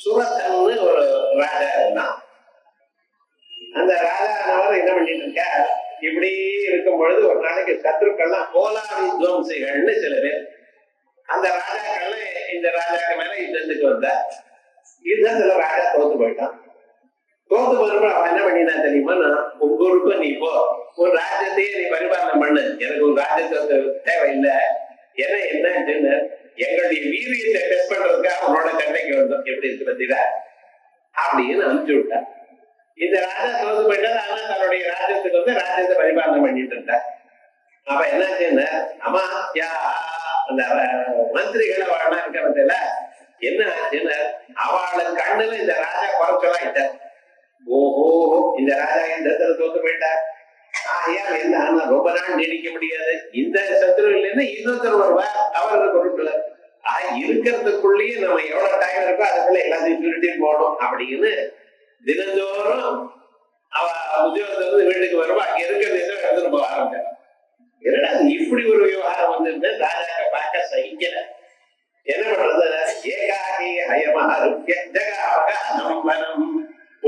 B: சுரத்தன்னு ஒரு ராஜா இருந்தான். அந்த ராஜானவர் என்ன பண்ணிட்டு இருக்க, இப்படி இருக்கும் பொழுது ஒரு நாளைக்கு சத்ருக்கள்லாம் கோலா வித்வம்சிகள்னு சில பேர், அந்த ராஜாக்கள்லாம் இந்த ராஜாக்கு மேல யுத்தத்துக்கு வந்த யுத்தத்துல ராஜா தோத்து போயிட்டான். தோத்து போறப்ப அவன் என்ன பண்ணினா தெரியுமா, உங்க ஊருக்கும் நீ போ, ஒரு ராஜ்யத்தையே நீ பரிபாலனம் பண்ணு, எனக்கு ஒரு ராஜ்யத்தை தேவையில்லை. ஏன்னா என்ன எங்களுடைய வீரியத்தை டெஸ்ட் பண்றதுக்காக அவனோட சண்டைக்கு வந்தோம், எப்படி இருக்கு பத்திர அப்படின்னு அனுப்பிச்சு விட்டான். இந்த ராஜா தோத்து போயிட்டா, ஆனா தன்னுடைய ராஜ்யத்துக்கு ராஜ்யத்தை பரிபாலனை பண்ணிட்டு இருந்தா. அப்ப என்னாச்சுன்னா அமாத்யா அந்த மந்திரிகளை வாழ இருக்கிறதுல என்ன ஆச்சுன்னா அவளை கண்ணுல இந்த ராஜா குறைச்சலாயிட்ட. ஓஹோ, இந்த ராஜா இந்த இடத்துல தோத்து போயிட்டார். ஆகையால் என்ன ஆனா ரொம்ப நாள் நீடிக்க முடியாது. இந்த சத்துரு இல்லைன்னா இன்னொருத்தர் வருவார், அவருக்கு பொருட்கள் இருக்கிறதுக்குள்ளேயே நம்ம எவ்வளவு டைம் இருக்கோ அதுக்குள்ள எல்லாத்தையும் திருட்டி போகணும் அப்படின்னு தினந்தோறும் அவ உத்தியோகத்துல வீட்டுக்கு வருவா. அங்க இருக்கிறது ஏதோ எடுத்துட்டு போக ஆரம்பிச்சாங்க. இப்படி ஒரு விவகாரம் வந்து ராஜாக்க பார்க்க சகிக்கல. என்ன பண்றது? ஏகாகி ஹயமஹம்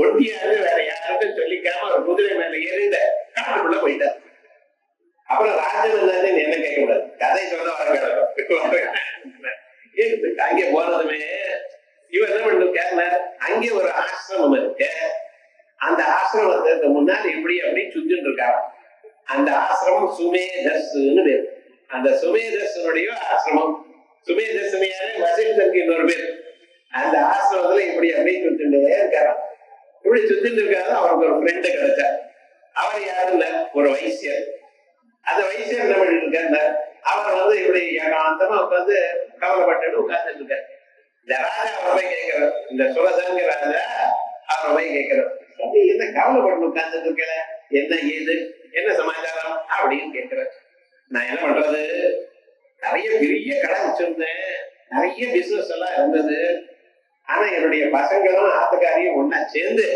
B: ஒட்டியாரு வேற யாருக்கும் சொல்லிக்காம ஒரு குதிரை மேல ஏறிந்த காட்டுக்குள்ள போயிட்டார். அப்புறம் ராஜன் என்ன கேட்க கூடாது, கதை சொல்ல வர அங்கே போனதுமே இவன் என்ன பண்ண அங்கே ஒரு ஆசிரமம் இருக்கு. அந்த ஆசிரமத்துக்கு முன்னாடி இப்படி அப்படி சுத்திட்டு இருக்காரு. அந்த ஆசிரமம் சுமேதஸ்ன்னு பேர். அந்த சுமேதஸ்னுடைய ஆசிரமம். சுமேதஸ்மையாலே வசிஷ்டருக்கு இன்னொரு பேர். அந்த ஆசிரமத்துல இப்படி அப்படி சுத்திட்டே இருக்காரு. இப்படி சுத்திட்டு இருக்காரு. அவருக்கு ஒரு ஃப்ரெண்டு கிடைச்சார். அவர் யாருன்னா ஒரு வைசியர். அந்த வைசியர் என்ன பண்ணிட்டு இருக்காரு, அவர் வந்து இப்படி ஏகாந்தமா உட்காந்து கவலைப்பட்டு உட்கார்ந்துட்டு இருக்காரு. இந்த ராஜா அவர் போய் கேட்கிறார், இந்த சுரசங்க ராஜா அவர் போய் கேட்கிறார், என்ன கவலைப்பட்டு உட்கார்ந்துட்டு இருக்கல, என்ன ஏது, என்ன சமாச்சாரம் அப்படின்னு கேட்கிறார். நான் என்ன பண்றது, நிறைய பெரிய கடை வச்சிருந்தேன், நிறைய பிசினஸ் எல்லாம் இருந்தது. ஆனா என்னுடைய பசங்களும் ஆத்துக்காரியும் ஒன்னா சேர்ந்து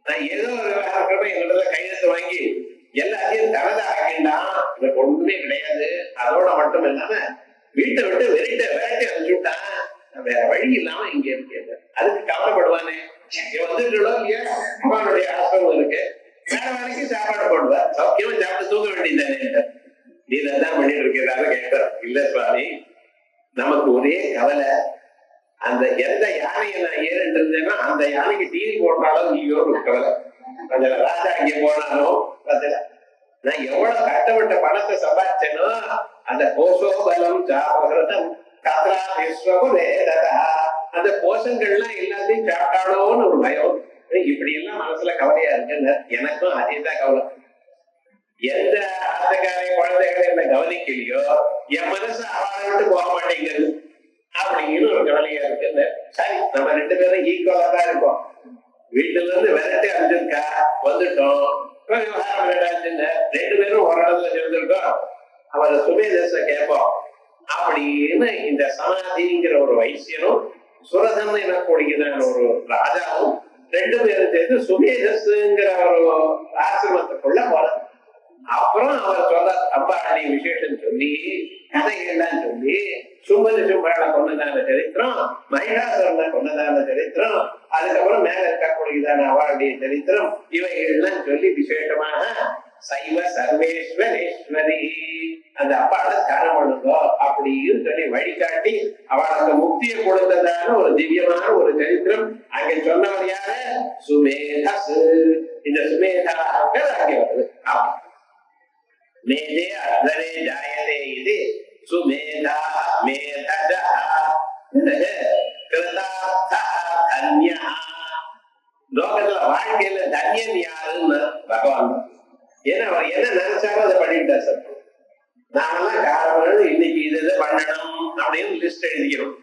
B: நான் ஏதோ ஒரு விவகாரமா எங்கிட்ட கையெழுத்து வாங்கி எல்லாத்தையும் தனதா ஆகிண்டான். எனக்கு ஒண்ணுமே கிடையாது. அதோட மட்டும் இல்லாம வீட்டை விட்டு விரட்டி அனுப்பிச்சுட்டான். வேற வழி இல்லாம இங்க இருக்கேன். அதுக்கு கவலைப்படுவானே, வந்துட்டு இல்லையா, அவனுடைய ஆசிரமம் இருக்கு, வேற வேலைக்கு சாப்பாடு போடுவா, சௌக்கியமா சாப்பிட்டு தூங்க வேண்டியதானே. நீ தான் பண்ணிட்டு இருக்கிறாரு கேட்கிற. இல்ல சுவாமி, நமக்கு ஒரே கவலை, அந்த எந்த யானையை நான் ஏறிட்டு இருந்தேன்னா அந்த யானைக்கு தீனி போட்டாலும் நீயோ ஒரு கவலை. அந்த ராஜா இங்க போனாலும் நான் எவ்வளவு கஷ்டப்பட்ட பணத்தை சம்பாதிச்சேனோ அந்த கோஷோபலம் ஜாபகிருதம் அந்த கோஷங்கள்லாம் எல்லாத்தையும் சாப்பிட்டாலோன்னு ஒரு பயம். இப்படி எல்லாம் மனசுல கவலையா இருக்குன்னு எனக்கும் அதேதான் கவலை. எந்த ஆசைக்கார குழந்தைகளை என்ன கவனிக்கலையோ என் மனசு அவளை விட்டு போக மாட்டேங்குது அப்படின்னு ஒரு கவலையா இருக்கு. சரி, நம்ம ரெண்டு பேரும் ஈக்குவலா தான் இருக்கோம். வீட்டுல இருந்து விரட்டி அனுப்பிச்சிருக்கா, வந்துட்டோம், ரெண்டு பேரும் ஒரு இடத்துல சேர்ந்துருக்கோம், அவரை சுமேதஸ கேட்போம் அப்படின்னு இந்த சமாதிங்கிற ஒரு வைசியனும் சுரதன் எனக்கூடியதான ஒரு ராஜாவும் ரெண்டு பேரும் சேர்ந்து சுமேதஸ்ங்கிற ஒரு ஆசிரமத்துக்குள்ள போறது. அப்புறம் அவர் சொல்ல அம்பாடி விசேஷம் சொல்லி கதைகள்லாம் சொல்லி சும்பதி சும்பாள கொண்டதான சரித்திரம், மகிழாசுரனை கொண்டதான சரித்திரம், அதுக்கப்புறம் மேல இருக்கக்கூடியதான அவளுடைய சரித்திரம், இவைகள்லாம் சொல்லி விசேஷமாக சைவ சர்வேஸ்வரேஸ்வரி அந்த அப்பாட தியானம் பண்ணுங்க அப்படின்னு சொல்லி வழிகாட்டி அவளுக்கு முக்தியை கொடுத்ததான ஒரு திவ்யமான ஒரு சரித்திரம். அங்க சொன்னவர் யாரு, சுமேதஸ். இந்த சுமேதாக்கள் அங்கே வருது. மேதே அர்த்தரே ஜாயதே இது சுமேதா மேதஜா கிருதார்த்தா தன்யா. லோகத்துல வாழ்க்கையில தன்யன் யாருன்னு பகவான். ஏன்னா அவர் என்ன நினைச்சாலும் அதை பண்ணிட்டார் சார். நாமெல்லாம் காரணம் இன்னைக்கு இது பண்ணணும் அப்படின்னு லிஸ்ட் எழுதிக்கிறோம்.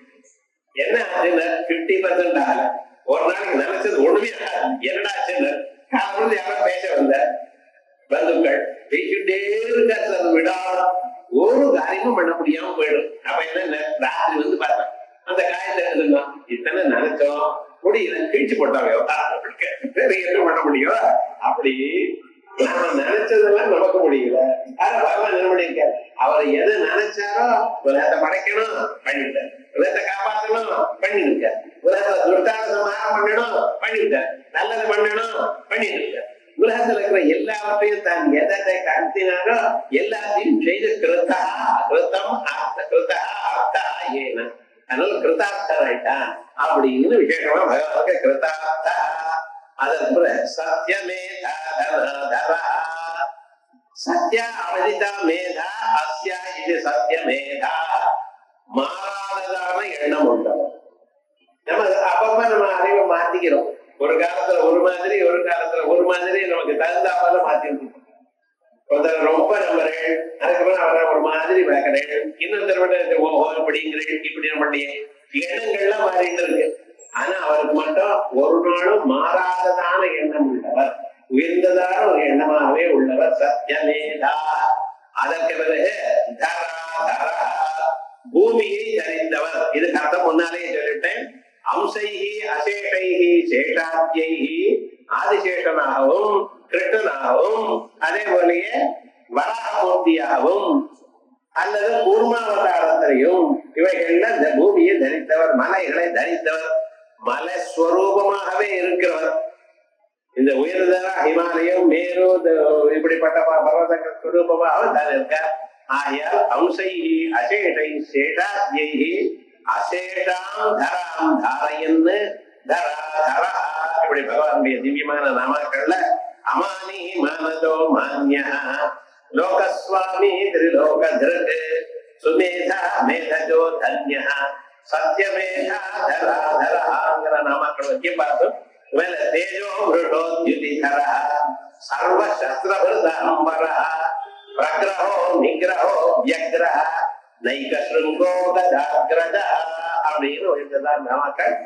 B: என்ன ஆச்சுன்னா 50% ஆகல. ஒரு நாளைக்கு நினைச்சது ஒண்ணுமே ஆகல. என்னடா ஆச்சுன்னு காரணம் யாரும் பேச வந்த பந்துக்கள் பேசிட்டே இருக்காரு சார். விடாத ஒரு காரியமும் பண்ண முடியாம போயிடும். அப்ப என்ன, ராத்திரி வந்து பார்த்தேன் அந்த காயத்தை எழுதுனா இத்தனை நினைச்சோம் முடியல, கிழிச்சு போட்டாங்க. என்ன பண்ண முடியும், அப்படி நாம நினைச்சதெல்லாம் நமக்கு முடியல. ஆனா பகவான் என்ன பண்ணிருக்காரு, அவர் எதை நினைச்சாரோ உலகத்தை படைக்கணும் பண்ணிவிட்டார், உலகத்தை காப்பாற்றணும் பண்ணிருக்கார், உலகத்தை துர்த்தாரசமாக பண்ணணும் பண்ணிவிட்டார், நல்லது பண்ணணும் பண்ணிருக்கார். உலகத்துல இருக்கிற எல்லாவற்றையும் தான் எதை கடத்தினாரோ எல்லாத்தையும் செய்து கிருத்தா கிருத்தம் கிருத்தா அர்த்தா ஏன, அதனால கிருத்தார்த்தன் ஆயிட்டான் அப்படின்னு விசேஷமா பகவானுக்கு கிருத்தார்த்தா. அதற்கு சத்தியமேதா சத்யா அவதிதா மேதா அஸ்யா இது சத்தியமேதா. மாறாததான எண்ணம் உண்டவர். நம்ம அப்பப்ப நம்ம அறிவை மாத்திக்கிறோம். ஒரு காலத்துல ஒரு மாதிரி, ஒரு காலத்துல ஒரு மாதிரி நமக்கு தகுந்தாப்பால மாத்திருக்கோம். ஒருத்தர் ரொம்ப நம்புறேன், அதுக்கப்புறம் அவரை ஒரு மாதிரி பார்க்கிறேன், இன்னொருத்தர் ஓஹோ இப்படிங்கிறேன், இப்படி நம்மளுடைய எண்ணங்கள்லாம் மாறிட்டு இருக்கு. ஆனா அவருக்கு மட்டும் ஒரு நாளும் மாறாததான எண்ணம் உள்ளவர், உயர்ந்ததான ஒரு எண்ணமாகவே உள்ளவர் சத்யமேதா. அதற்கு பிறகு தரா தரா, பூமியை தரித்தவர். இதுக்கு அர்த்தம் முன்னாலே சொல்லிட்டேன். அம்சைஹி அசேஷைஹி சேஷாத்யைஹி, ஆதிசேஷனாகவும் கிருஷ்ணனாகவும் அதே போலயே வராகமூர்த்தியாகவும் அல்லது கூர்மாவதாரத்திலையும் இவைகள்ல இந்த பூமியை தரித்தவர், மலைகளை தரித்தவர், மலஸ்வரூபமாகவே இருக்கிறவர். இந்த உயர்தர ஹிமாலயம் மேரு இப்படிப்பட்ட பர்வதங்கள் சுரூபமாக தான் இருக்கார். ஆகையால் அம்சைஹி அசேஷை சேஷாத்யைஹி அசேஷாம் தராம் தாரயன்னு தரா தரா, இப்படி பகவானுடைய திவ்யமான நாமாக்கள்ல அமானி மானதோ மான்யா லோகஸ்வாமி திரிலோக திருக் சுமேதா மேதஜோ தன்யா சத்யமேதா தரா தராங்கிற நாமாக்கள் வச்சு பார்த்தோம். இவன் தேஜோ மிருடோத்யுதிதர சர்வ சஸ்திரபிருத அம்பர பிரகிரஹோ நிகிரஹோ வியக்ரஹ நைக ஸ்ருங்கோ கதாக்ரஜ அப்படின்னு ஒரு நாமாக்கள்.